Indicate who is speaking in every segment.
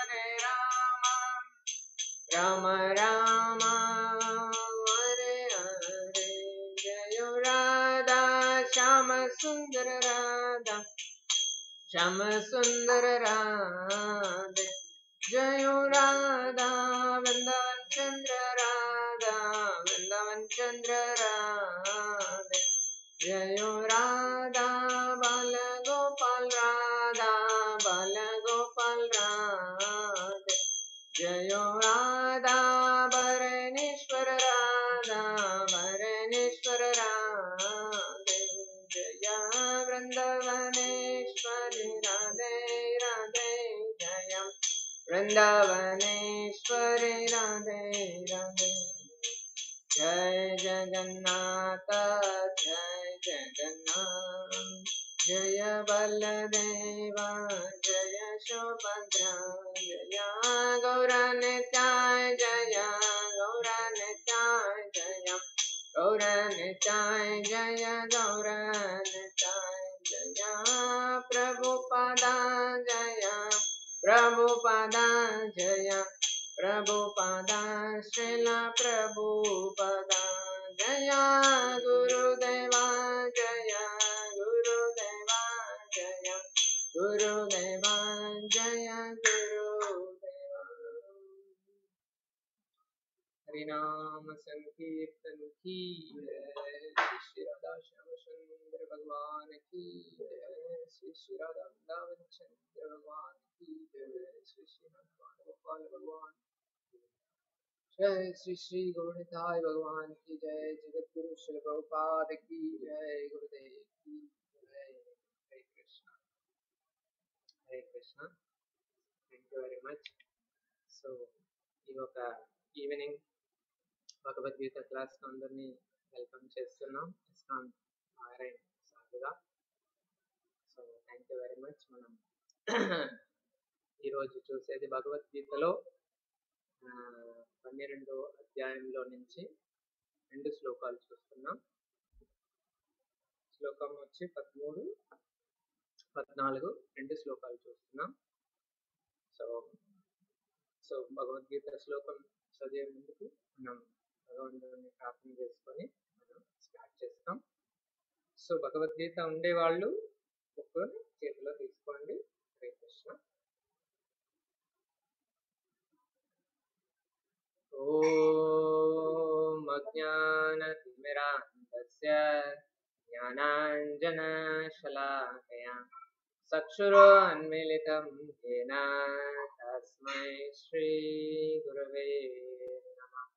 Speaker 1: Hare Rama Rama Rama Hare Hare Jayo Radha Shama Sundar Radha Shama Sundar Radha Jayo Radha Vrindavan Chandra Radha Vrindavan Chandra Radha Jayo Radha Bala Gopal Radha Bala Gopal Radha Jayo Radha Bharaneshwar Radha Bharaneshwar Radha Jaya Vrindavaneshwari Radhe Radhe Jaya Vrindavaneshwari Radhe Radhe Jai Jagannath Jai Jagannath Jaya Baladeva Jaya Shobhadra Jaya Gauranitya Jaya Gauranitya Jaya Gauranitya Jaya Gauranitya Jaya Prabhupada Jaya Prabhupada Jaya Prabhupada Srila Prabhupada Jaya Gurudeva Jaya Gurudeva Jaya Gurudeva Jaya Gurudeva Harinam Sankirtan ki Shri Radha Shyama Sundar Bhagwan ki Shri Radha Vrindavan Chandra Bhagwan ki Shri Hanuman Gopal Bhagwan जय श्री श्री गौरनिताय भगवान की जय जगत गुरु श्री प्रभुपाद की जय गुरुदेव की जय Hare Krishna thank you very much so ఈ ఒక ఈవినింగ్ భగవద్గీత క్లాస్ అందరినీ వెల్కమ్ చేస్తున్నాం ఇస్కాన్ నారాయణ సాధుగా so thank you very much మనం ఈరోజు చూసేది భగవద్గీతలో 12వ అధ్యాయంలో నుంచి 2 శ్లోకాలు చూస్తున్నాం. శ్లోకం వచ్చి 13, 14 2 శ్లోకాలు చూస్తున్నాం. సో భగవద్గీత శ్లోకం చదివే ముందుకు మనం భగవంతుడిని ప్రార్థన చేసుకొని మనం స్టార్ట్ చేస్తాం. సో భగవద్గీత ఉండేవాళ్ళు బుక్ చేతిలో తీసుకోండి. హరే కృష్ణ. ఓం అజ్ఞానతిమిరాంధస్య జ్ఞానాంజనశలాకయా చక్షురోన్మిళితం येन తస్మై శ్రీ గురవే నమః.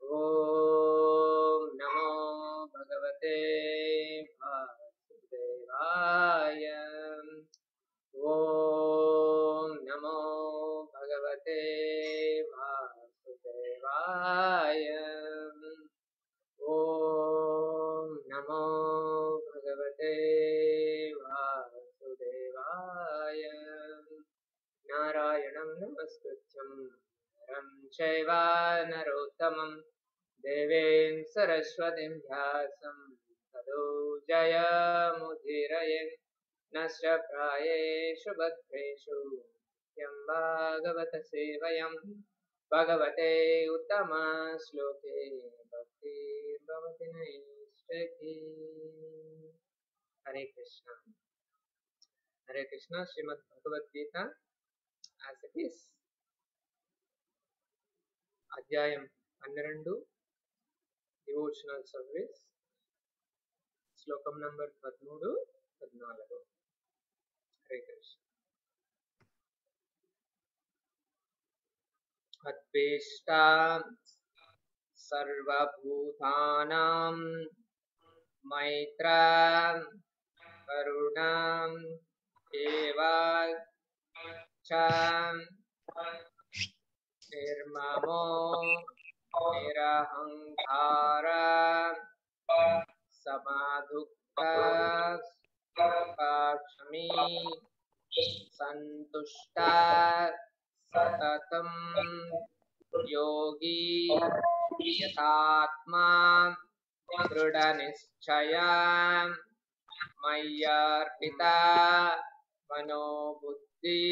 Speaker 1: ఓం నమో భగవతే వాసుదేవాయ. ఓం నమో భగవతే వాసుదేవాయ. ఓం నమో భగవతే వాసుదేవాయ. నారాయణం నమస్కృత్యం నరం చైవ నరోత్తమం దేవీం సరస్వతిం వ్యాసం తదో జయముదీరయేత్. నశ్చ ప్రాయేషు భద్రేషు నిత్యం భాగవత సేవయం భగవతే ఉత్తమ శ్లోకే భక్తిర్భవతి నైష్ఠికీ. హరే కృష్ణ. హరే కృష్ణ. శ్రీమద్ భగవద్గీత as it is. అధ్యాయం 12 డివోషనల్ సర్వీస్. శ్లోకం నంబర్ 13, 14. హరే కృష్ణ. అద్వేష్టా సర్వభూతానాం మైత్రా కరుణా ఏవ చ నిర్మమో నిరహంకార సమాధుఃఖ క్షమీ సంతుష్ట సతతం యోగి యథాత్మా దృఢనిశ్చయ మయ్యార్పిత మనోబుద్ధి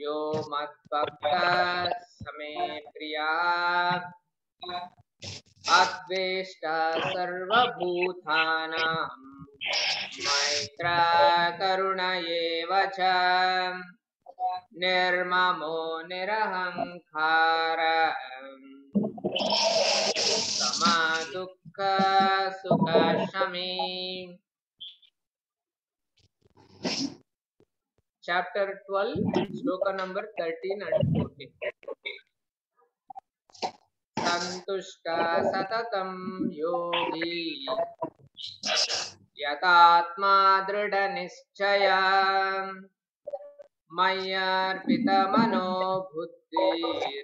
Speaker 1: यो मद्भक्तः समे प्रियः अद्वेष्टा सर्वभूतानां मैत्रः करुण एव च निर्ममो निरहङ्कारः समः दुःखः सुखः Shami. Chapter 12, sloka number 13 and 14. Santushta satatam yogi yatatma drida nischaya mayarpita mano buddhir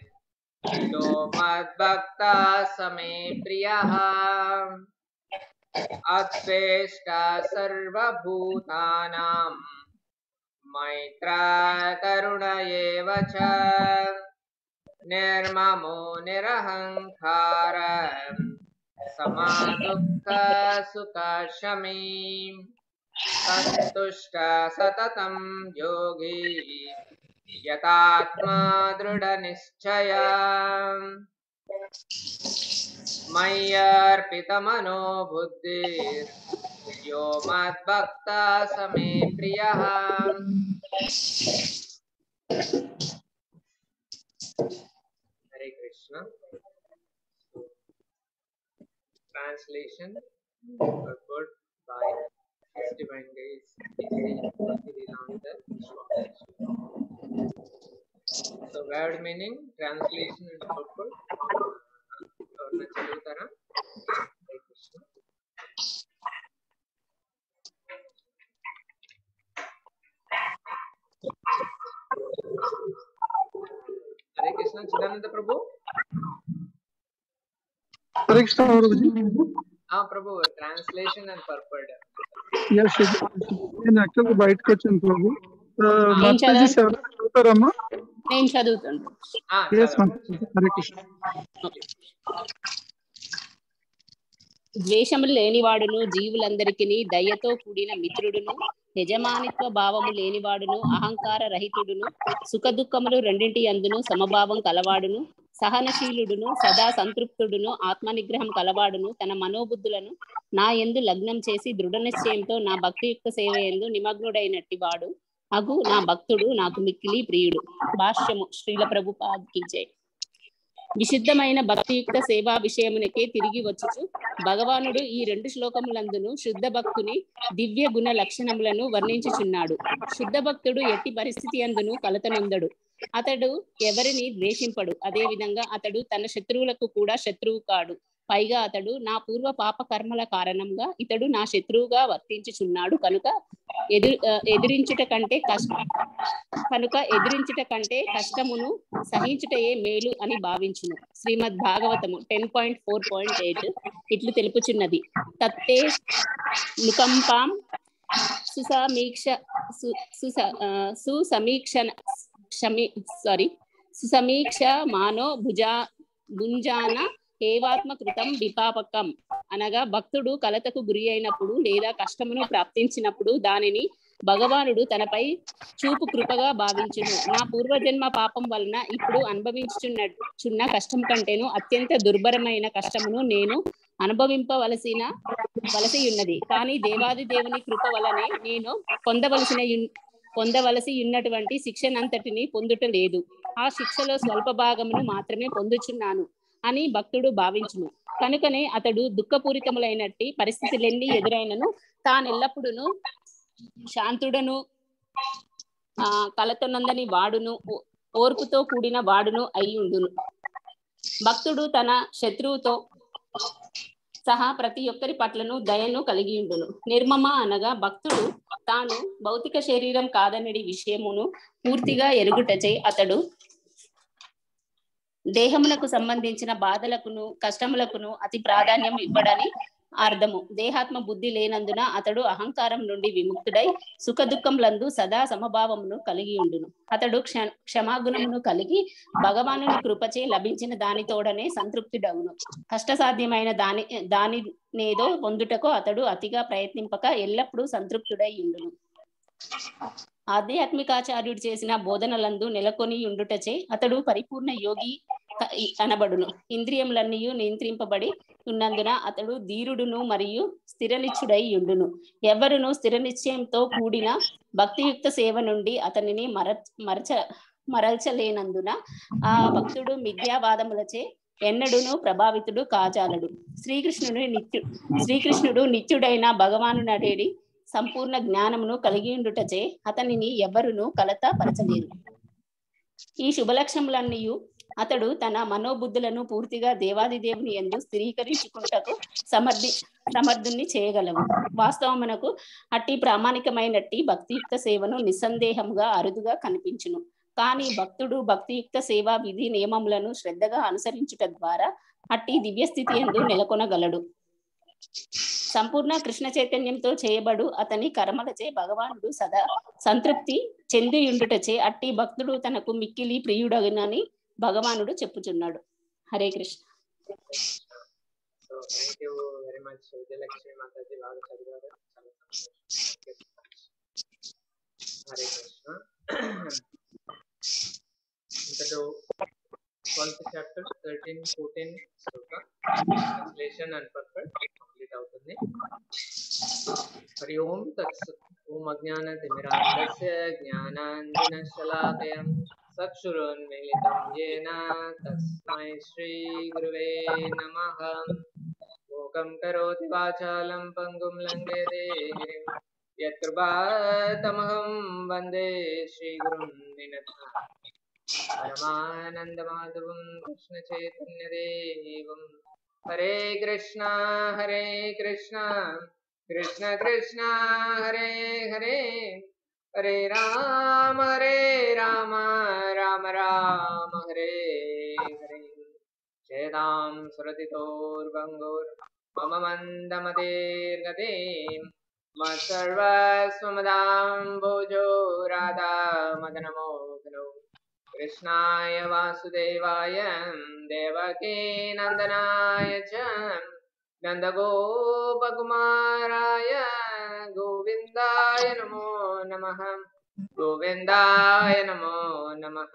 Speaker 1: yo madbhakta same priyaha adveshta sarva bhutanam मैत्रः करुण एव च निर्ममो निरहङ्कारः समः दुःखः सुखः शमी. सन्तुष्टः सततं योगी यतात्मा दृढनिश्चयः मय्यर्पितमनो बुद्धिर् यो मद्भक्तः समे प्रियः. Hare Krishna. Translation purport by His Divine Grace Sri Bhaktivedanta Swami. So word meaning, translation and purport. ఎవరన్నా చదువుతారా? Hare Krishna. Hare Krishna. Chidananda Prabhu.
Speaker 2: Hare Krishna
Speaker 1: Prabhu, translation and purport.
Speaker 2: నేను యాక్చువల్గా బయటకు వచ్చాను ప్రభు. చదువుతారమ్మా?
Speaker 3: నేను చదువుతాను.
Speaker 2: హరే కృష్ణ.
Speaker 3: ద్వేషము లేనివాడును, జీవులందరికీ దయతో కూడిన మిత్రుడును, యజమానిత్వ భావము లేనివాడును, అహంకార రహితుడును, సుఖ దుఃఖములు రెండింటి అందును సమభావం కలవాడును, సహనశీలుడును, సదా సంతృప్తుడును, ఆత్మనిగ్రహం కలవాడును, తన మనోబుద్ధులను నా యందు లగ్నం చేసి దృఢ నిశ్చయంతో నా భక్తియుక్త సేవ యందు నిమగ్నుడైనట్టి వాడు అగు నా భక్తుడు నాకు మిక్కిలి ప్రియుడు. భాష్యము. శ్రీల ప్రభుపాదికి జై. విశుద్ధమైన భక్తియుక్త సేవా విషయమునకే తిరిగి వచ్చుచు భగవానుడు ఈ 2 శ్లోకములందును శుద్ధ భక్తుని దివ్య గుణ లక్షణములను వర్ణించుచున్నాడు. శుద్ధ భక్తుడు ఎట్టి పరిస్థితి అందును కలతనొందడు. అతడు ఎవరిని ద్వేషింపడు. అదే విధంగా అతడు తన శత్రువులకు కూడా శత్రువు కాడు. పైగా అతడు నా పూర్వ పాప కర్మల కారణంగా ఇతడు నా శత్రువుగా వర్తించుచున్నాడు కనుక ఎదిరించుట కంటే కష్టమును సహించుటయే మేలు అని భావించును. శ్రీమద్ భాగవతము 10.4.8 ఇట్లు తెలుపుచున్నది. తత్తే నుకంపాం సుసమీక్ష మానో భుంజాన ఏవాత్మ కృతం విపాపకం. అనగా భక్తుడు కలతకు గురి అయినప్పుడు లేదా కష్టమును ప్రాప్తించినప్పుడు దానిని భగవానుడు తనపై చూపు కృపగా భావించును. నా పూర్వజన్మ పాపం వలన ఇప్పుడు అనుభవించుచున్న కష్టం కంటేను అత్యంత దుర్భరమైన కష్టమును నేను అనుభవింపవలసి ఉన్నది. కానీ దేవాది దేవుని కృప వలనే నేను పొందవలసి ఉన్నటువంటి శిక్షనంతటిని పొందుట లేదు. ఆ శిక్షలో స్వల్ప భాగమును మాత్రమే పొందుచున్నాను అని భక్తుడు భావించును. కనుకనే అతడు దుఃఖపూరితములైనట్టి పరిస్థితులెన్ని ఎదురైనను తానెల్లప్పుడూ శాంతుడను, కలతొనందని వాడును, ఓర్పుతో కూడిన వాడును అయి ఉండును. భక్తుడు తన శత్రువుతో సహా ప్రతి ఒక్కరి పట్లను దయను కలిగి ఉండును. నిర్మమ అనగా భక్తుడు తాను భౌతిక శరీరం కాదనడి విషయమును పూర్తిగా ఎరుగుటచే అతడు దేహమునకు సంబంధించిన బాధలకును కష్టములకును అతి ప్రాధాన్యం ఇవ్వడని అర్థము. దేహాత్మ బుద్ధి లేనందున అతడు అహంకారం నుండి విముక్తుడై సుఖ దుఃఖములందు సదా సమభావమును కలిగి ఉండును. అతడు క్షమాగుణమును కలిగి భగవానుని కృపచే లభించిన దానితోడనే సంతృప్తుడవును. కష్టసాధ్యమైన దానినేదో పొందుటకు అతడు అతిగా ప్రయత్నింపక ఎల్లప్పుడూ సంతృప్తుడై ఉండును. ఆధ్యాత్మికాచార్యుడు చేసిన బోధనలందు నెలకొని ఉండుటచే అతడు పరిపూర్ణ యోగి అనబడును. ఇంద్రియములన్నీ నియంత్రింపబడి ఉన్నందున అతడు ధీరుడును మరియు స్థిరనిచ్చుడై ఉండును. ఎవరును స్థిర నిశ్చయంతో కూడిన భక్తియుక్త సేవ నుండి అతనిని మరల్చలేనందున ఆ భక్తుడు మిథ్యావాదములచే ఎన్నడూను ప్రభావితుడు కాజాలడు. శ్రీకృష్ణుడు నిత్యుడైన భగవాను నడేడి సంపూర్ణ జ్ఞానమును కలిగి ఉండుటచే అతనిని ఎవరును కలత పరచలేరు. ఈ శుభలక్షణములన్నీ అతడు తన మనోబుద్ధులను పూర్తిగా దేవాదిదేవుని యందు స్థిరీకరించుకుంటకు సమర్థుణ్ణి చేయగలవు. వాస్తవమునకు అట్టి ప్రామాణికమైనట్టి భక్తియుక్త సేవను నిస్సందేహముగా అరుదుగా కనిపించును. కానీ భక్తుడు భక్తియుక్త సేవా విధి నియమములను శ్రద్ధగా అనుసరించుట ద్వారా అట్టి దివ్యస్థితి యందు నెలకొనగలడు. సంపూర్ణ కృష్ణ చైతన్యంతో చేయబడు అతని కర్మలచే భగవానుడు సదా సంతృప్తి చెందియుండుటచే అట్టి భక్తుడు తనకు మిక్కిలి ప్రియుడగునని భగవానుడు చెప్పుచున్నాడు. Hare Krishna.
Speaker 1: So thank you very much Vijayalakshmi Mataji, బాగా చదివారు. హరే కృష్ణ. ఇంతలో 12th chapter 13, 14 Shloka translation and perfect complete అవుతుంది. హరి ఓం తత్సత్. ఓం అజ్ఞానతిమిరాంధస్య జ్ఞానాంజనశలాకయం చక్షురున్మిలితం యేన తస్మై శ్రీ గురువే నమః. మూకం కరోతి వాచాలం పంగుం లంఘయతే గిరిం యత్కృపాతమహం వందే శ్రీగురుం నినతః. పరమానందమాధవం కృష్ణ చైతన్యదేవం. హరే కృష్ణ కృష్ణ కృష్ణ హరే హరే, హరే రామ రామ రామ హరే హరే. చేదాం సురతితోర్భంగోర్ మమ మందమతేర్గతే మత్సర్వస్వమదాంబోజో రాధా మదనమోహనో. కృష్ణాయ వాసుదేవాయ దేవకీ నందనాయ చ నందగోపకుమారాయ గోవిందాయ నమో నమః. గోవిందాయ నమో నమః.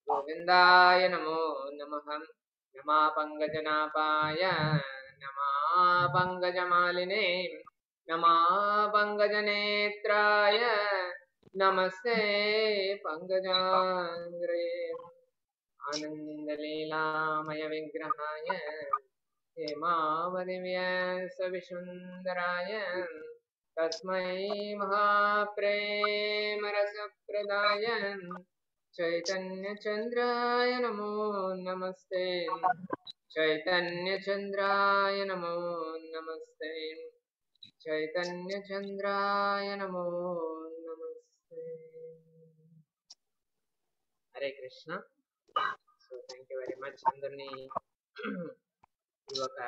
Speaker 1: గోవిందాయ నమో నమః. నమా పంకజనాపాయ నమా పంకజమాలినే నమా పంకజనేత్రాయ నమస్తే పంకజాంగ్రే. ఆనందలీలామయ విగ్రహాయ హేమావతి వ్యాసవిసుందరాయ తస్మై మహాప్రేమరసప్రదాయ చైతన్యచంద్రాయ నమో నమస్తే. చైతన్యచంద్రాయ నమో నమస్తే. చైతన్యచంద్రాయ నమో నమస్తే. Hare Krishna. So thank you very much. అందరినీ ఈ ఒక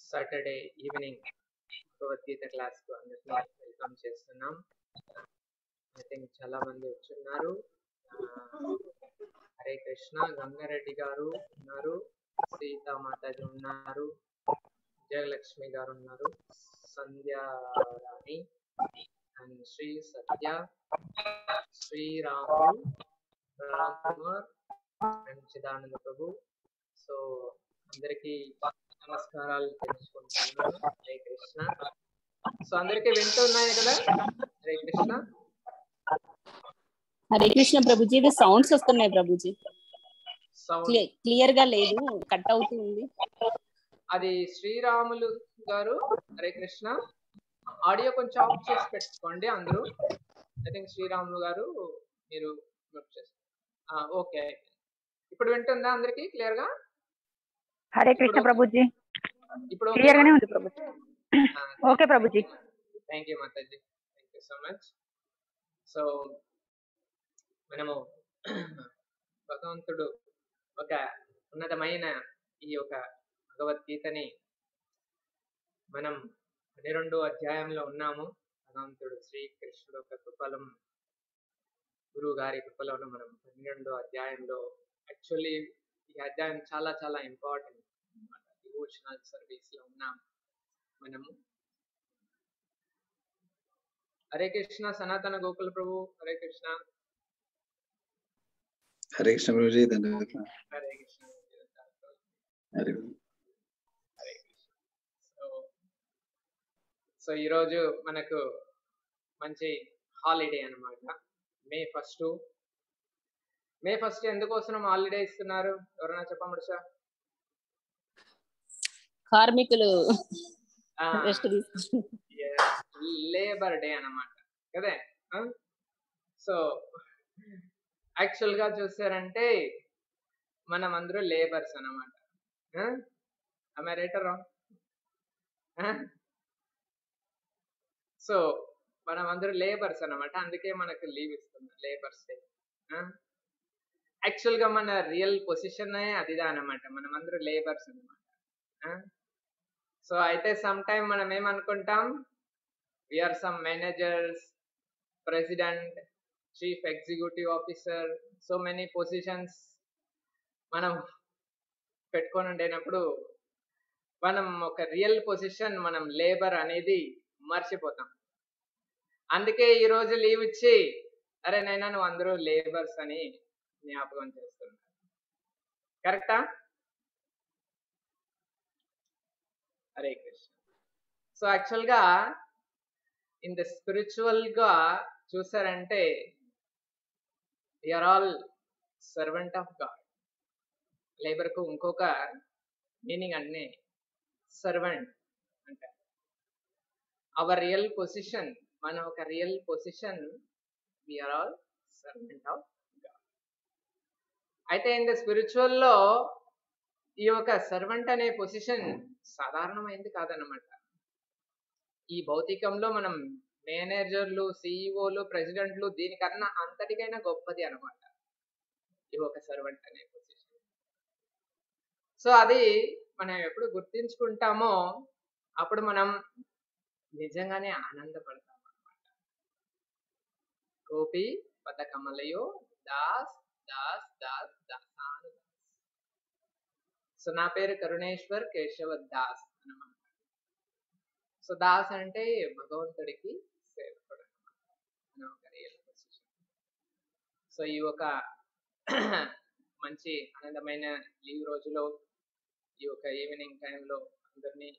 Speaker 1: సాటర్డే ఈవినింగ్ భగవద్గీత క్లాస్ కు అందరినీ వెల్కమ్ చేస్తున్నాం. ఐ థింక్ చాలా మంది వచ్చున్నారు. హరే కృష్ణ. గంగారెడ్డి గారు ఉన్నారు, సీతా మాతాజీ ఉన్నారు, విజయలక్ష్మి గారు ఉన్నారు, Sandhyarani and Shri Satya, Sriramulu, Ram Kumar and Chidananda Prabhu. So అందరికి నమస్కారాలు తెలుసుకుంటున్నాను. హరే కృష్ణ. సో అందరికి వింటున్నాయి కదా? హరే కృష్ణ.
Speaker 3: హరే కృష్ణ ప్రభుజీ. ఇది సౌండ్స్ వస్తున్నాయి ప్రభుజీ, క్లియర్ గా లేదు, కట్ అవుతుంది.
Speaker 1: అది శ్రీరాములు గారు. హరే కృష్ణ. ఆడియో కొంచెం ఆఫ్ చేసి పెట్టుకోండి అందరూ. ఐ థింక్ శ్రీరాములు గారు మీరు ఓకే. ఇప్పుడు వింటుందా అందరికి క్లియర్ గా?
Speaker 4: హరే కృష్ణ ప్రభుజీ.
Speaker 1: ఇప్పుడు
Speaker 4: క్లియర్ గానే ఉంది Prabhuji. Okay Prabhuji.
Speaker 1: Thank you Mataji, thank you so much. So మనము భగవంతుడు ఒక ఉన్నతమైన ఈ యొక్క భగవద్గీతని మనం 12వ అధ్యాయంలో ఉన్నాము. భగవంతుడు శ్రీకృష్ణుడు యొక్క కృపలం, గురువు గారి కృపలను మనం 12వ అధ్యాయంలో, యాక్చువల్లీ ఈ అధ్యాయం చాలా చాలా ఇంపార్టెంట్ అన్నమాట. డివోషనల్ సర్వీస్ లో ఉన్నాం మనము. హరే కృష్ణ సనాతన గోకుల ప్రభు. హరే కృష్ణ.
Speaker 5: హరే కృష్ణ ప్రభుజీ, ధన్యవాదాలు.
Speaker 1: హరే కృష్ణ.
Speaker 5: హరే
Speaker 1: హరే కృష్ణ. సో ఈరోజు మనకు మంచి హాలిడే అన్నమాట. మే ఫస్ట్ ఎందుకోసం హాలిడే ఇస్తున్నారు? ఎవరైనా చెప్పమడుసా?
Speaker 3: కార్మికులు రెస్ట్
Speaker 1: లేబర్ డే అన్నమాట కదే. సో యాక్చువల్ గా చూసారంటే మనం అందరూ లేబర్స్ అన్నమాట. రైటరా? సో మనం అందరూ లేబర్స్ అన్నమాట, అందుకే మనకు లీవ్ ఇస్తున్నారు లేబర్స్ డే. యాక్చువల్ గా మన రియల్ పొజిషన్ అదిదా అన్నమాట, మనం అందరూ లేబర్స్ అన్నమాట. సో అయితే సమ్ టైమ్ మనం ఏమనుకుంటాం, we are some managers, president, chief executive officer, so many positions మనం పెట్టుకొని ఉండేటప్పుడు మనం ఒక రియల్ పొజిషన్, మనం లేబర్ అనేది మర్చిపోతాం. అందుకే ఈ రోజు లీవ్ ఇచ్చి అరే నైనా నువ్వు అందరూ లేబర్స్ అని జ్ఞాపకం చేస్తున్నారు. కరెక్టా? హరే కృష్ణ. సో యాక్చువల్ గా ఇన్ ద స్పిరిచువల్ గా చూసారంటే we are all servant of God. Labour కు ఇంకొక మీనింగ్ అన్ని సర్వెంట్ అంటే అవర్ రియల్ పొజిషన్, మన ఒక real position we are all servant of God. అయితే ఇన్ ద స్పిరిచువల్ లో ఈ యొక్క సర్వెంట్ అనే పొజిషన్ సాధారణమైంది కాదన్నమాట. ఈ భౌతికంలో మనం మేనేజర్లు, సిఇఓలు, ప్రెసిడెంట్లు దీనికన్నా అంతటికైనా గొప్పది అన్నమాట ఈ ఒక సర్వెంట్ అనే పొజిషన్. సో అది మనం ఎప్పుడు గుర్తించుకుంటామో అప్పుడు మనం నిజంగానే ఆనందపడతాం అన్నమాట. గోపి పద కమలయో దాస్ దాస్ దాస్ దాసాను. సో నా పేరు కరుణేశ్వర్ కేశవ దాస్ అన్నమాట. సో దాస్ అంటే భగవంతుడికి సేవకుడు అన్నమాట. సో ఈ ఒక మంచి ఆనందమైన లీవ్ రోజులో ఈ యొక్క ఈవినింగ్ టైంలో అందరినీ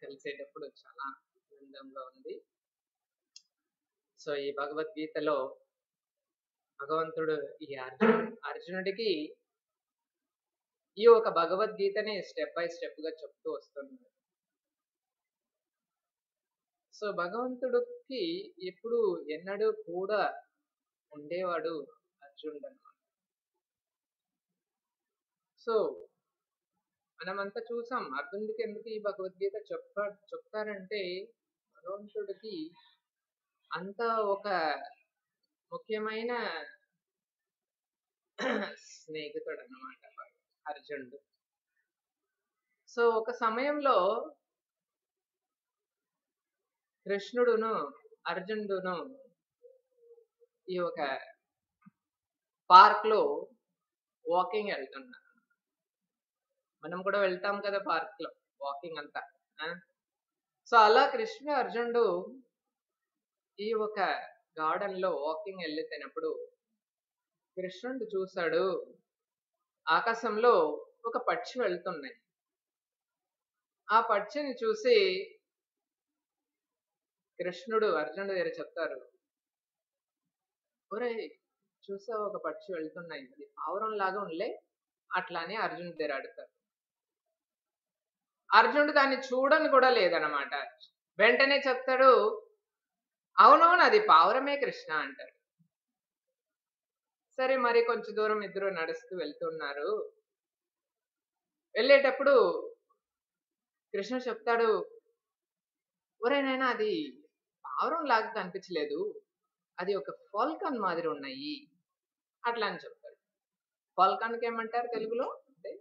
Speaker 1: కలిసేటప్పుడు చాలా ఆనందంగా ఉంది. సో ఈ భగవద్గీతలో భగవంతుడు ఈ అర్జునుడికి ఈ ఒక భగవద్గీతని స్టెప్ బై స్టెప్ గా చెప్తూ వస్తున్నాడు. సో భగవంతుడికి ఎప్పుడు ఎన్నడూ కూడా ఉండేవాడు అర్జునుడు అన్నమాట. సో మనమంతా చూసాం అర్జునుడికి ఎందుకు ఈ భగవద్గీత చెప్తారంటే భగవంతుడికి అంత ఒక ముఖ్యమైన స్నేహితుడు అన్నమాట అర్జునుడు. సో ఒక సమయంలో కృష్ణుడును అర్జునుడును ఈ ఒక పార్క్ లో వాకింగ్ వెళ్తున్నారు. మనం కూడా వెళ్తాం కదా పార్క్ లో వాకింగ్ అంతా. సో అలా కృష్ణ అర్జునుడు ఈ ఒక గార్డెన్ లో వాకింగ్ వెళ్తున్నప్పుడు కృష్ణుడు చూశాడు ఆకాశంలో ఒక పక్షి వెళ్తున్నాయి. ఆ పక్షిని చూసి కృష్ణుడు అర్జునుడు దగ్గర చెప్తారు, ఒరే చూసా ఒక పక్షి వెళ్తున్నాయి, అది పావురం లాగా ఉండలే అట్లానే అర్జునుడి దగ్గర అడుగుతారు. అర్జునుడు దాన్ని చూడని కూడా లేదన్నమాట. వెంటనే చెప్తాడు, అవునవును అది పావురమే కృష్ణ అంటారు. సరే మరి కొంచెం దూరం ఇద్దరు నడుస్తూ వెళ్తున్నారు. వెళ్ళేటప్పుడు కృష్ణ చెప్తాడు, ఒరేనైనా అది పావురం లాగా కనిపించలేదు, అది ఒక ఫాల్కన్ మాదిరి ఉన్నాయి అట్లా అని చెప్తాడు. ఫాల్కన్కి ఏమంటారు తెలుగులో? అంటే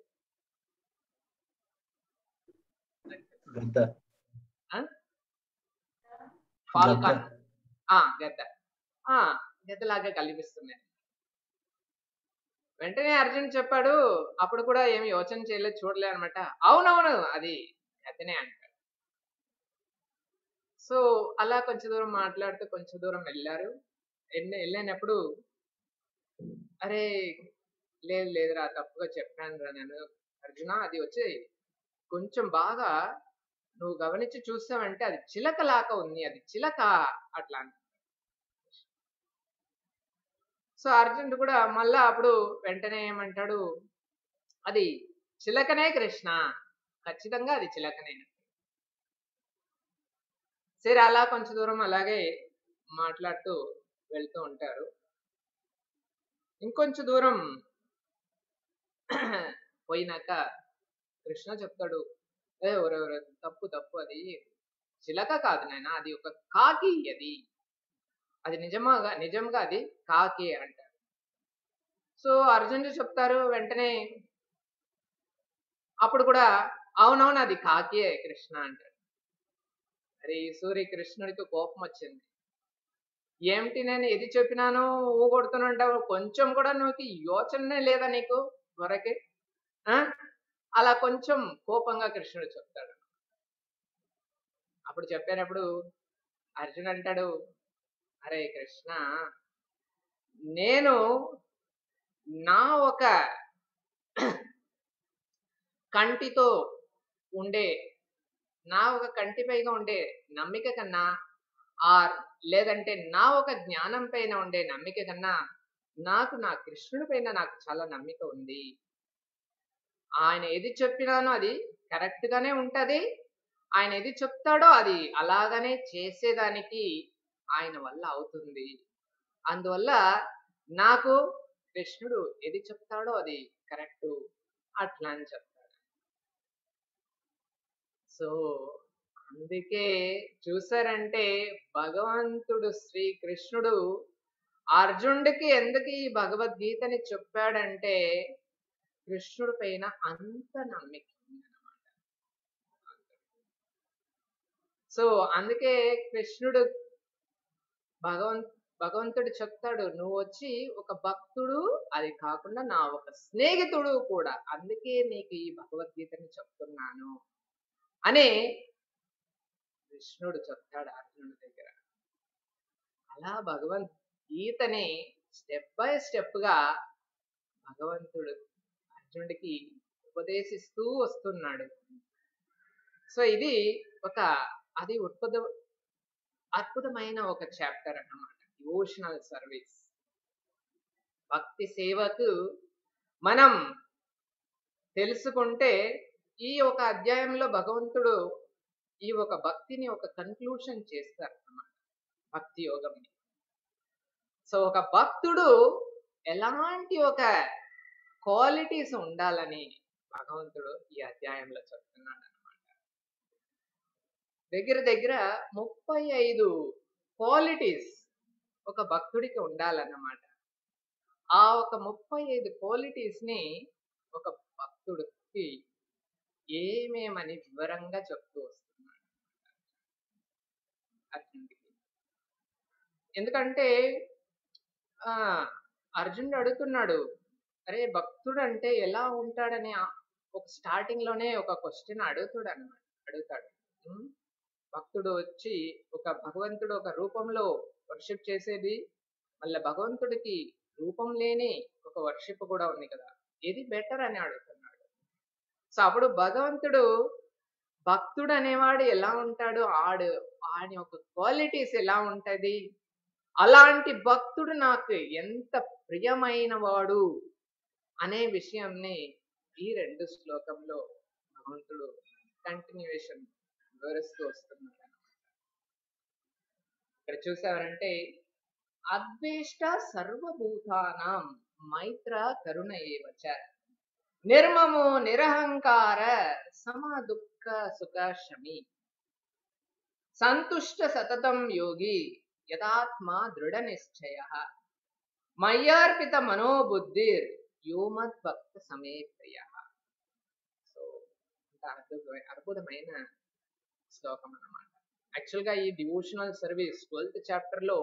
Speaker 1: ఫాల్కన్ గద్ద, గద్దలాగా కనిపిస్తున్నాయి. వెంటనే అర్జున్ చెప్పాడు, అప్పుడు కూడా ఏమి యోచన చేయలేదు, చూడలే అనమాట. అవునవును అది గద్దనే అంటాడు. సో అలా కొంచెం దూరం మాట్లాడుతూ కొంచెం దూరం వెళ్ళారు. వెళ్ళినప్పుడు అరే లేదు లేదురా, తప్పుగా చెప్పాను రా నేను. అర్జున, అది వచ్చి కొంచెం బాగా నువ్వు గమనించి చూసావంటే అది చిలక లాక ఉంది, అది చిలక అట్లా. సో అర్జునుడు కూడా మళ్ళా అప్పుడు వెంటనే ఏమంటాడు, అది చిలకనే కృష్ణ, ఖచ్చితంగా అది చిలకనే. సరే అలా కొంచెం దూరం అలాగే మాట్లాడుతూ వెళ్తూ ఉంటారు. ఇంకొంచెం దూరం పోయినాక కృష్ణ చెప్తాడు, ఎవరెవరు తప్పు తప్పు, అది చిలక కాదు నాయన, అది ఒక కాకి, అది నిజంగా అది కాకి అంటారు. సో అర్జునుడు చెప్తారు వెంటనే, అప్పుడు కూడా అవునవును అది కాకియే కృష్ణ అంటారు. అరే సూర్య కృష్ణుడికి కోపం వచ్చింది. ఏమిటి నేను ఏది చెప్పినాను ఊ కొడుతున్నంటావు, కొంచెం కూడా నువ్వు యోచనే లేదా నీకు వరకే? అలా కొంచెం కోపంగా కృష్ణుడు చెప్తాడు. అప్పుడు చెప్పినప్పుడు అర్జున్ అంటాడు, అరే కృష్ణ, నేను నా ఒక కంటితో ఉండే, నా ఒక కంటిపైగా ఉండే నమ్మిక కన్నా, లేదంటే నా ఒక జ్ఞానం పైన ఉండే నమ్మిక కన్నా నాకు నా కృష్ణుడి పైన నాకు చాలా నమ్మిక ఉంది. ఆయన ఏది చెప్పినానో అది కరెక్ట్ గానే ఉంటది. ఆయన ఏది చెప్తాడో అది అలాగనే చేసేదానికి ఆయన వల్ల అవుతుంది. అందువల్ల నాకు కృష్ణుడు ఏది చెప్తాడో అది కరెక్ట్ అట్లా అని చెప్తాడు. సో అందుకే చూసారంటే భగవంతుడు శ్రీకృష్ణుడు అర్జునుడికి ఎందుకు ఈ భగవద్గీతని చెప్పాడంటే కృష్ణుడి పైన అంత నమ్మిక ఉందన్నమాట. సో అందుకే కృష్ణుడు భగవంతుడు చెప్తాడు, నువ్వు వచ్చి ఒక భక్తుడు, అది కాకుండా నా ఒక స్నేహితుడు కూడా, అందుకే నీకు ఈ భగవద్గీతని చెప్తున్నాను అని కృష్ణుడు చెప్తాడు అర్జునుడి దగ్గర. అలా భగవద్గీతని స్టెప్ బై స్టెప్ గా భగవంతుడు అర్జునుడికి ఉపదేశిస్తూ వస్తున్నాడు. సో ఇది ఒక అద్భుతమైన ఒక చాప్టర్ అన్నమాట, డివోషనల్ సర్వీస్. భక్తి సేవకు మనం తెలుసుకుంటే ఈ ఒక అధ్యాయంలో భగవంతుడు ఈ ఒక భక్తిని ఒక కన్క్లూషన్ చేస్తారు అన్నమాట, భక్తి యోగంని. సో ఒక భక్తుడు ఎలాంటి ఒక క్వాలిటీస్ ఉండాలని భగవంతుడు ఈ అధ్యాయంలో చెప్తున్నాడు అన్నమాట. దగ్గర 35 క్వాలిటీస్ ఒక భక్తుడికి ఉండాలన్నమాట. ఆ ఒక 35 క్వాలిటీస్ ని ఒక భక్తుడికి ఏమేమని వివరంగా చెప్తూ వస్తున్నాడు అర్జునుడికి. ఎందుకంటే అర్జునుడు అడుగుతున్నాడు, అరే భక్తుడు అంటే ఎలా ఉంటాడని ఒక స్టార్టింగ్ లోనే ఒక క్వశ్చన్ అడుగుతాడు. భక్తుడు వచ్చి ఒక భగవంతుడు ఒక రూపంలో వర్షిప్ చేసేది, మళ్ళీ భగవంతుడికి రూపం లేని ఒక వర్షిప్ కూడా ఉంది కదా, ఏది బెటర్ అని అడుగుతున్నాడు. సో అప్పుడు భగవంతుడు భక్తుడు అనేవాడు ఎలా ఉంటాడు, ఆయన యొక్క క్వాలిటీస్ ఎలా ఉంటది, అలాంటి భక్తుడు నాకు ఎంత ప్రియమైన వాడు అనే విషయంని ఈ 2 శ్లోకంలో భగవంతుడు కంటిన్యూషన్ వివరిస్తూ వస్తున్నాడు. ఇక్కడ చూసారంటే అద్వేష్ట సర్వభూతానాం మైత్ర కరుణ ఏవచ నిర్మమో నిరహంకార సమ దుఃఖ సుఖ శమి సంతుష్ట సతతం యోగి యథాత్మా దృఢ నిశ్చయ మయ్యార్పిత మనోబుద్ధిర్ యోమద్ భక్త సమే ప్రియ. సో అద్భుతమైన శ్లోకం అన్నమాట. యాక్చువల్గా ఈ డివోషనల్ సర్వీస్ 12th చాప్టర్ లో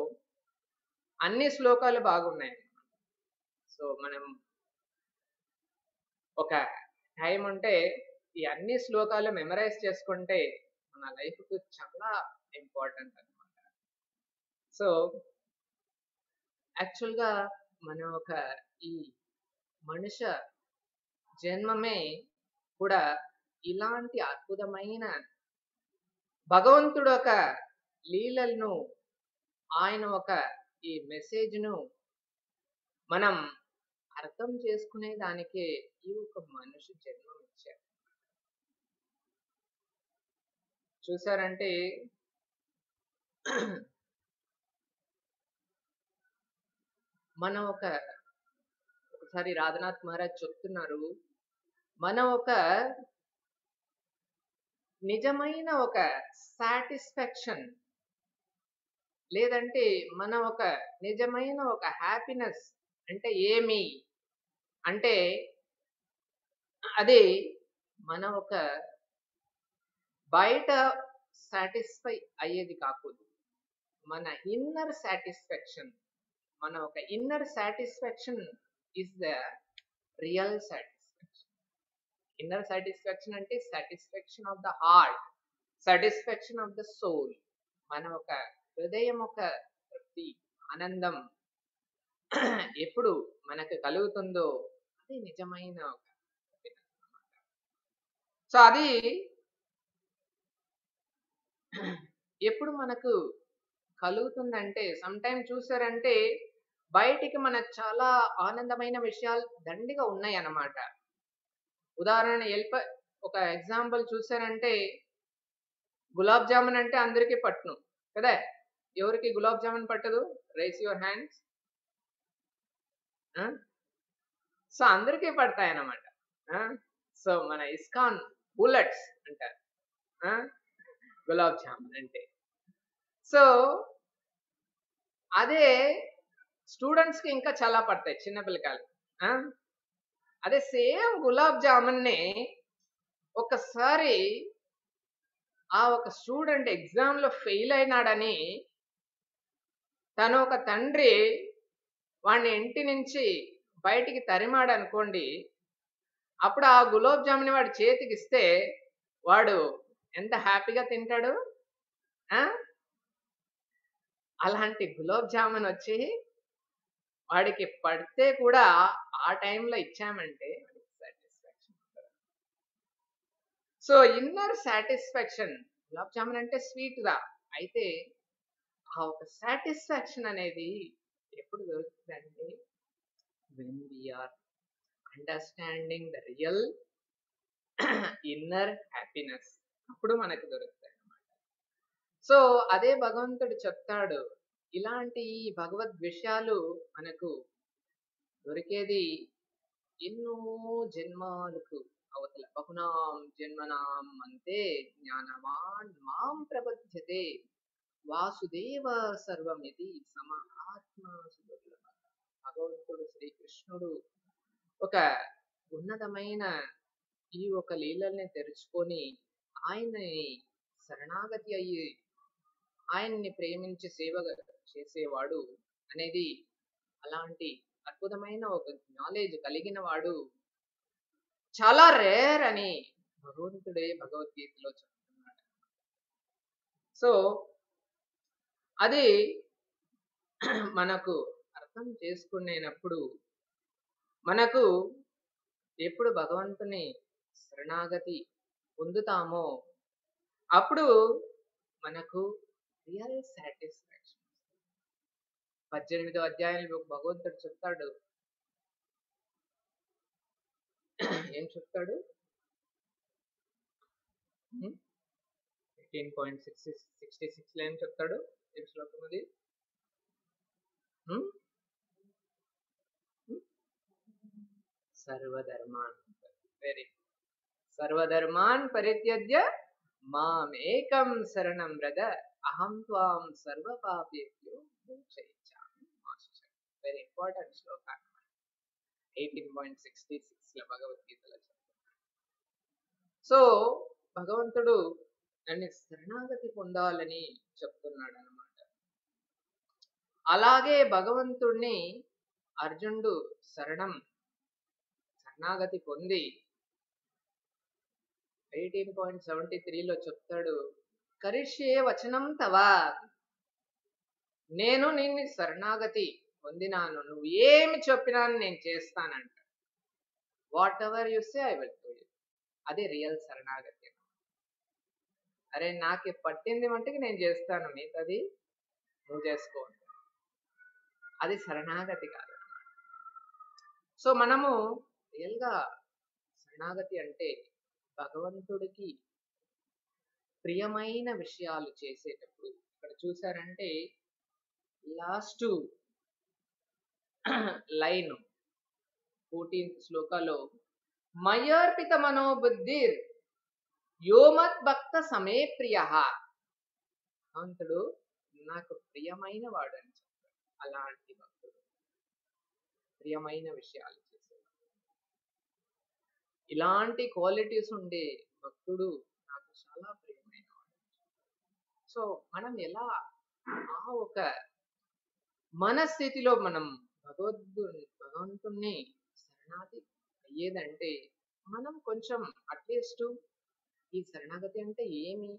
Speaker 1: అన్ని శ్లోకాలు బాగున్నాయి. సో మనం ఒక టైం ఉంటే ఈ అన్ని శ్లోకాలు మెమరైజ్ చేసుకుంటే మన లైఫ్ కు చాలా ఇంపార్టెంట్ అన్నమాట. సో యాక్చువల్గా మన ఒక ఈ మనుష్య జన్మమే కూడా ఇలాంటి అద్భుతమైన భగవంతుడు ఒక లీలలను, ఆయన ఒక ఈ మెసేజ్ను మనం అర్థం చేసుకునే దానికే ఈ ఒక మనిషి జన్మం ఇచ్చారు. చూసారంటే మనం ఒకసారి రాధనాథ్ మహారాజ్ చెప్తున్నారు, మనం ఒక నిజమైన ఒక సాటిస్ఫాక్షన్ లేదంటే మన ఒక నిజమైన ఒక హ్యాపీనెస్ అంటే ఏమి అంటే అది మన ఒక బయట సాటిస్ఫై అయ్యేది కాకూడదు, మన ఇన్నర్ సాటిస్ఫాక్షన్. మన ఒక inner satisfaction is the real satisfaction. Inner satisfaction అంటే satisfaction of the heart, satisfaction of the soul. మన ఒక హృదయం ఒక తృప్తి, ఆనందం ఎప్పుడు మనకు కలుగుతుందో అది నిజమైన ఒక happiness అన్నమాట. సో అది ఎప్పుడు మనకు కలుగుతుందంటే సమ్ టైమ్ చూసారంటే బయటికి మనకు చాలా ఆనందమైన విషయాలు దండిగా ఉన్నాయి అన్నమాట. ఉదాహరణ ఒక ఎగ్జాంపుల్ చూసారంటే గులాబ్ జామున్ అంటే అందరికీ పట్టును కదా. ఎవరికి గులాబ్ జామున్ పట్టదు? Rice your hands. సో అందరికీ పడతాయి అన్నమాట. సో మన ఇస్కాన్ బుల్లెట్స్ అంటారు గులాబ్ జామున్ అంటే. సో అదే స్టూడెంట్స్ కి ఇంకా చాలా పడతాయి, చిన్న పిల్లకాయలు. అదే సేమ్ గులాబ్ జామున్ ని ఒకసారి ఆ ఒక స్టూడెంట్ ఎగ్జామ్ లో ఫెయిల్ అయినాడని తను ఒక తండ్రి వాడిని ఇంటి నుంచి బయటికి తరిమాడు అనుకోండి, అప్పుడు ఆ గులాబ్ జామున్ వాడి చేతికి ఇస్తే వాడు ఎంత హ్యాపీగా తింటాడు. అలాంటి గులాబ్ జామున్ వచ్చి వాడికి పడితే కూడా ఆ టైంలో ఇచ్చామంటే satisfaction. So inner satisfaction, gulab jamun అంటే స్వీట్ గా, అయితే ఆ ఒక సాటిస్ఫాక్షన్ అనేది ఎప్పుడు దొరుకుతుందంటే when we are understanding the real inner happiness, అప్పుడు మనకు దొరుకుతాయి అన్నమాట. సో అదే భగవంతుడు చెప్తాడు, ఇలాంటి భగవద్ విషయాలు మనకు దొరికేది ఎన్నో జన్మాలకు అవతల. బహునాం జన్మనాం అంతే జ్ఞానవాన్ మాం ప్రబధ్యతే వాసుదేవ సర్వమితి సమహాత్మ సుదుర్లభ. భగవంతుడు శ్రీకృష్ణుడు ఒక ఉన్నతమైన ఈ ఒక లీలల్ని తెరుచుకొని ఆయన్ని శరణాగతి అయ్యి ఆయన్ని ప్రేమించి సేవ చేసేవాడు అనేది, అలాంటి అద్భుతమైన ఒక నాలెడ్జ్ కలిగిన వాడు చాలా రేర్ అని భగవంతుడే భగవద్గీతలో చెప్తున్నాడు. సో అది మనకు అర్థం చేసుకునేటప్పుడు మనకు ఎప్పుడు భగవంతుని శరణాగతి పొందుతామో అప్పుడు మనకు రియల్ సాటిస్ఫాక్షన్. 18వ అధ్యాయంలో భగవంతుడు చెప్తాడు, ఏం చెప్తాడు? 18.66 లో ఏం చెప్తాడు? ఏం శ్లోకం అది? సర్వధర్మాన్ సర్వధర్మాన్ పరిత్యజ్య మాం ఏకం శరణం వ్రజ అహం త్వాం సర్వ పాపేభ్యో మోక్షయిచ్చామి మా శుచః. వెరీ ఇంపార్టెంట్ శ్లోక 18.66 లో భగవద్గీతలో చెప్తున్నాడు. సో భగవంతుడు నన్ను శరణాగతి పొందాలని చెప్తున్నాడు అన్నమాట. అలాగే భగవంతుడిని అర్జునుడు శరణాగతి పొంది 18.73 లో చెప్తాడు, కరిష్యే వచనం తవ, నేను నిన్ను శరణాగతి పొందినాను, నువ్వు ఏమి చెప్పినా నేను చేస్తానంట. Whatever you say I will do it. అది రియల్ శరణాగతి. అరే నాకు పట్టింది మట్టికి నేను చేస్తాను, మిగతాది నువ్వు చేసుకో. అది శరణాగతి కాదు. సో మనము రియల్ గా శరణాగతి అంటే భగవంతుడికి ప్రియమైన విషయాలు చేసేటప్పుడు, ఇక్కడ చూసారంటే లాస్ట్ లైన్ 14th శ్లోకాలో మయర్పిత మనోబుద్ధిర్ యోమత్ భక్త సమే ప్రియ, భగవంతుడు నాకు ప్రియమైన వాడు అని చెప్పారు. అలాంటి భక్తుడు ప్రియమైన విషయాలు చేసేవాడు, ఇలాంటి క్వాలిటీస్ ఉండే భక్తుడు నాకు చాలా ప్రియమైన వాడు. సో మనం ఎలా ఆ ఒక మనస్థితిలో మనం భగవంతుణ్ణి శరణాగతి అయ్యేదంటే, మనం కొంచెం అట్లీస్ట్ ఈ శరణాగతి అంటే ఏమి,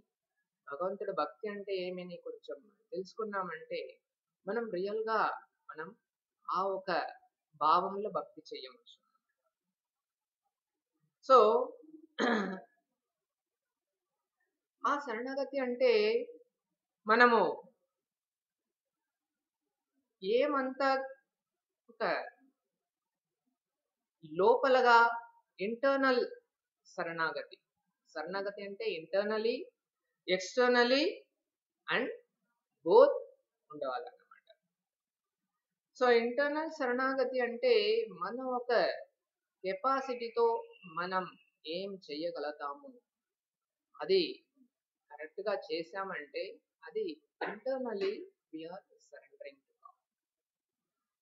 Speaker 1: భగవంతుడు భక్తి అంటే ఏమని కొంచెం తెలుసుకున్నామంటే మనం రియల్ గా మనం ఆ ఒక భావంలో భక్తి చేయవచ్చు. సో ఆ శరణాగతి అంటే మనము ఏమంతా ఒక లోపలగా ఇంటర్నల్ శరణాగతి. శరణాగతి అంటే ఇంటర్నలీ ఎక్స్టర్నలీ అండ్ బోత్ ఉండవాలన్నమాట. సో ఇంటర్నల్ శరణాగతి అంటే మనం ఒక కెపాసిటీతో మనం ఏం చేయగలుగుతాము అది కరెక్ట్ గా చేసామంటే అది internally we are surrendering.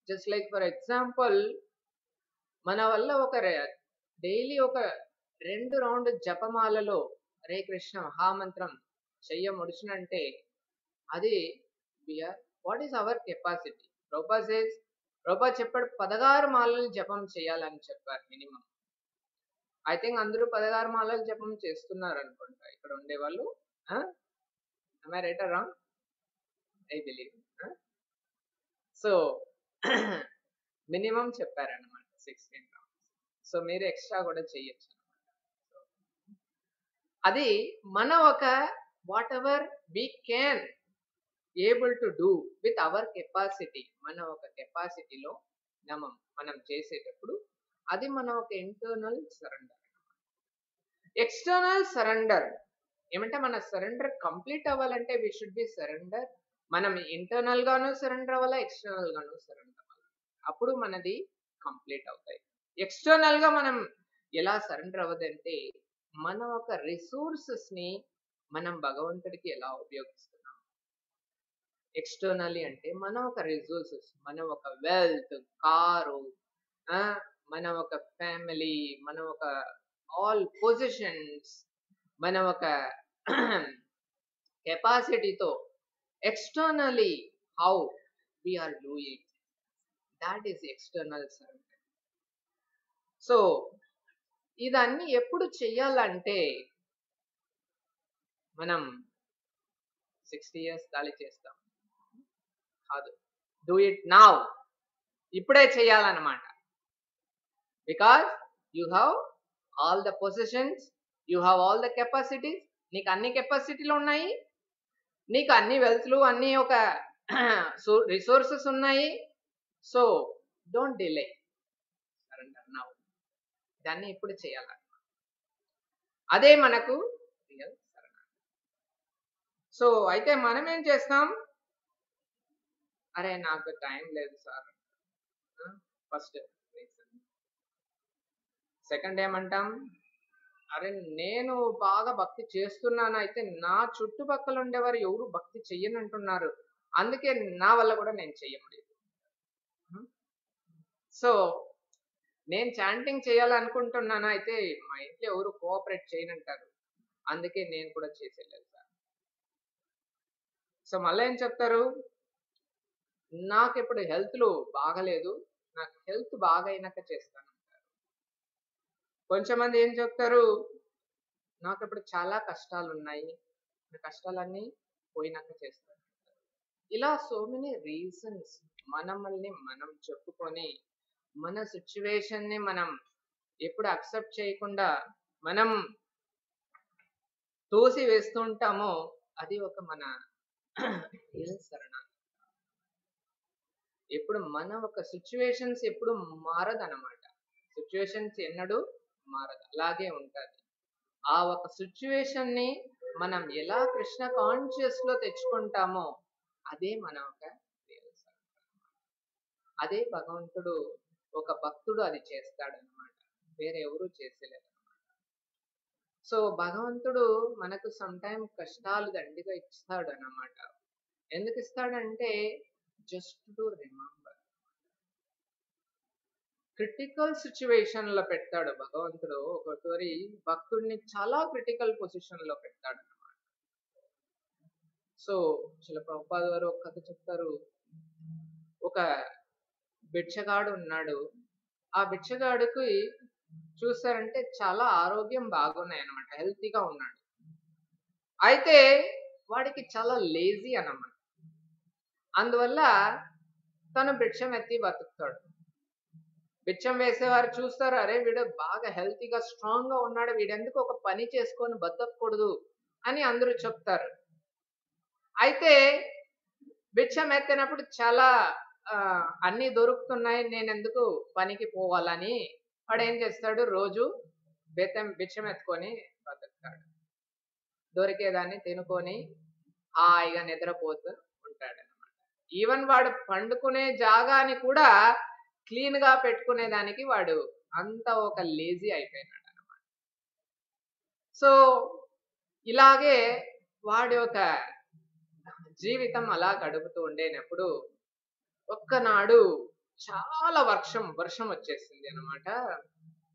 Speaker 1: Just like for example, మన వల్ల ఒక డైలీ ఒక 2 రౌండ్ జపమాలలో హరే కృష్ణ మహామంత్రం చెయ్యముడుచునంటే అది what is our capacity. Prabhupada చెప్పాడు 16 మాలలు జపం చేయాలని చెప్పారు మినిమం. ఐ థింక్ అందరూ 16 మాలలు జపం చేస్తున్నారు అనుకుంటా ఇక్కడ ఉండేవాళ్ళు. am I right or wrong? I believe. So minimum చెప్పారన్నమాట 16 రౌండ్స్. సో మీరు ఎక్స్ట్రా కూడా చేయొచ్చు. అది మన ఒక whatever we can able to do with our capacity, మన ఒక కెపాసిటీలో మనం చేసేటప్పుడు అది మన ఒక ఇంటర్నల్ సరెండర్. ఎక్స్టర్నల్ సరెండర్ ఏమంటే మన సరెండర్ కంప్లీట్ అవ్వాలంటే వి షుడ్ బి సరెండర్. మనం ఇంటర్నల్ గాను సరెండర్ అవ్వాలా, ఎక్స్టర్నల్ గాను సరెండర్ అవ్వాలి. అప్పుడు మనది కంప్లీట్ అవుతాయి. ఎక్స్టర్నల్ గా మనం ఎలా సరెండర్ అవ్వదంటే మన ఒక రిసోర్సెస్ ని మనం భగవంతుడికి ఎలా ఉపయోగిస్తున్నాం. ఎక్స్టర్నల్లీ అంటే మన ఒక రిసోర్సెస్, మన ఒక వెల్త్, కారు, మన ఒక ఫ్యామిలీ, మన ఒక ఆల్ పొజిషన్స్, మన ఒక కెపాసిటీతో externally how we are doing, that is external surrender. సో ఇదన్నీ ఎప్పుడు చెయ్యాలంటే మనం 60 years దాలి చేస్తాం కాదు, డూ ఇట్ నౌ, ఇప్పుడే చేయాలన్నమాట. Because you have all the positions, you have all the capacities, నీకు అన్ని కెపాసిటీలు ఉన్నాయి, నీకు అన్ని వెల్త్లు, అన్ని ఒక రిసోర్సెస్ ఉన్నాయి. So don't delay, surrender now. దాన్ని ఇప్పుడు చేయాలన్నమాట. అదే మనకు రియల్ సరెండర్. సో అయితే మనం ఏం చేస్తాం, అరే నాకు టైం లేదు సార్, ఫస్ట్ రీజన్. సెకండ్ ఏమంటాం, అరే నేను బాగా భక్తి చేస్తున్నాను, అయితే నా చుట్టుపక్కల ఉండేవారు ఎవరు భక్తి చెయ్యనంటున్నారు, అందుకే నా వల్ల కూడా నేను చెయ్యలేదు. సో నేను చాంటింగ్ చేయాలనుకుంటున్నాను, అయితే మా ఇంట్లో ఎవరు కోఆపరేట్ చేయనంటారు, అందుకే నేను కూడా చేసేలేదు సార్. సో మళ్ళీ ఏం చెప్తారు, నాకు ఇప్పుడు హెల్త్లో బాగలేదు, నాకు హెల్త్ బాగా అయినాక చేస్తాను అంటారు. కొంచెం మంది ఏం చెప్తారు, నాకు ఇప్పుడు చాలా కష్టాలు ఉన్నాయి, కష్టాలన్నీ పోయినాక చేస్తాడు. ఇలా సో మెనీ రీజన్స్ మనల్ని మనం చెప్పుకొని మన సిచ్యువేషన్ ని మనం ఎప్పుడు అక్సెప్ట్ చేయకుండా మనం తోసి వేస్తుంటామో అది ఒక మన శరణ. ఎప్పుడు మన ఒక సిచ్యువేషన్స్ ఎప్పుడు మారదన్నమాట. సిచ్యువేషన్స్ ఎన్నడూ మారదు, అలాగే ఉంటుంది. ఆ ఒక సిచ్యువేషన్ ని మనం ఎలా కృష్ణ కాన్షియస్ లో తెచ్చుకుంటామో అదే మన ఒక రియల్ సరణ. అదే భగవంతుడు ఒక భక్తుడు అది చేస్తాడనమాట, వేరే ఎవరు చేసేలేదు. సో భగవంతుడు మనకు సమ్ టైమ్ కష్టాలు దండిగా ఇస్తాడు అన్నమాట. ఎందుకు ఇస్తాడంటే just to remember. Critical situation లో పెడతాడు భగవంతుడు. ఒకసారి భక్తుడిని చాలా క్రిటికల్ పొజిషన్ లో పెడతాడు అన్నమాట. సో శిల ప్రభుపాద వారు ఒక కథ చెప్తారు. ఒక భిక్షగాడు ఉన్నాడు. ఆ భిక్షగాడికి చూసారంటే చాలా ఆరోగ్యం బాగున్నాయి అన్నమాట, హెల్తీగా ఉన్నాడు. అయితే వాడికి చాలా లేజీ అన్నమాట. అందువల్ల తను భిక్షం ఎత్తి బతుకుతాడు. భిక్షం వేసేవారు చూస్తారు, అరే వీడు బాగా హెల్తీగా స్ట్రాంగ్ గా ఉన్నాడు, వీడెందుకు ఒక పని చేసుకొని బతకూడదు అని అందరూ చెప్తారు. అయితే భిక్షం ఎత్తినప్పుడు చాలా అన్ని దొరుకుతున్నాయి, నేను ఎందుకు పనికి పోవాలని వాడు ఏం చేస్తాడు, రోజు భిక్షం ఎత్తుకొని బతుకుతాడు. దొరికేదాన్ని తినుకొని హాయిగా నిద్రపోతూ ఉంటాడు అనమాట. ఈవెన్ వాడు పండుకునే జాగాని కూడా క్లీన్ గా పెట్టుకునేదానికి వాడు అంత ఒక లేజీ అయిపోయినాడు అనమాట. సో ఇలాగే వాడి ఒక జీవితం అలా గడుపుతూ ఉండేటప్పుడు ఒక్కనాడు చాలా వర్షం వచ్చేసింది అనమాట.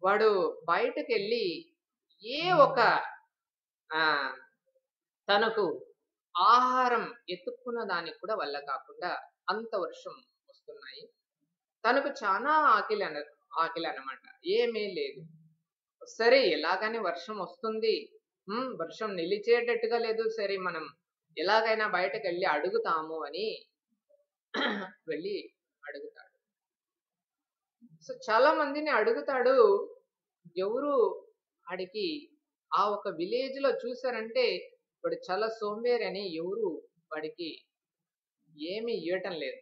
Speaker 1: వాడు బయటకు వెళ్ళి ఏ ఒక తనకు ఆహారం ఎత్తుక్కున్న దానికి కూడా వల్ల కాకుండా అంత వర్షం వస్తున్నాయి. తనకు చాలా ఆకలి అన్నమాట, ఏమీ లేదు. సరే ఎలాగని వర్షం వస్తుంది, వర్షం నిలిచేటట్టుగా లేదు, సరే మనం ఎలాగైనా బయటకు వెళ్ళి అడుగుతాము అని వెళ్ళి అడుగుతాడు. సో చాలా మందిని అడుగుతాడు. ఎవరు వాడికి ఆ ఒక విలేజ్ లో చూసారంటే వాడు చాలా సోంబేరి అని ఎవరు వాడికి ఏమీ ఇవ్వటం లేదు.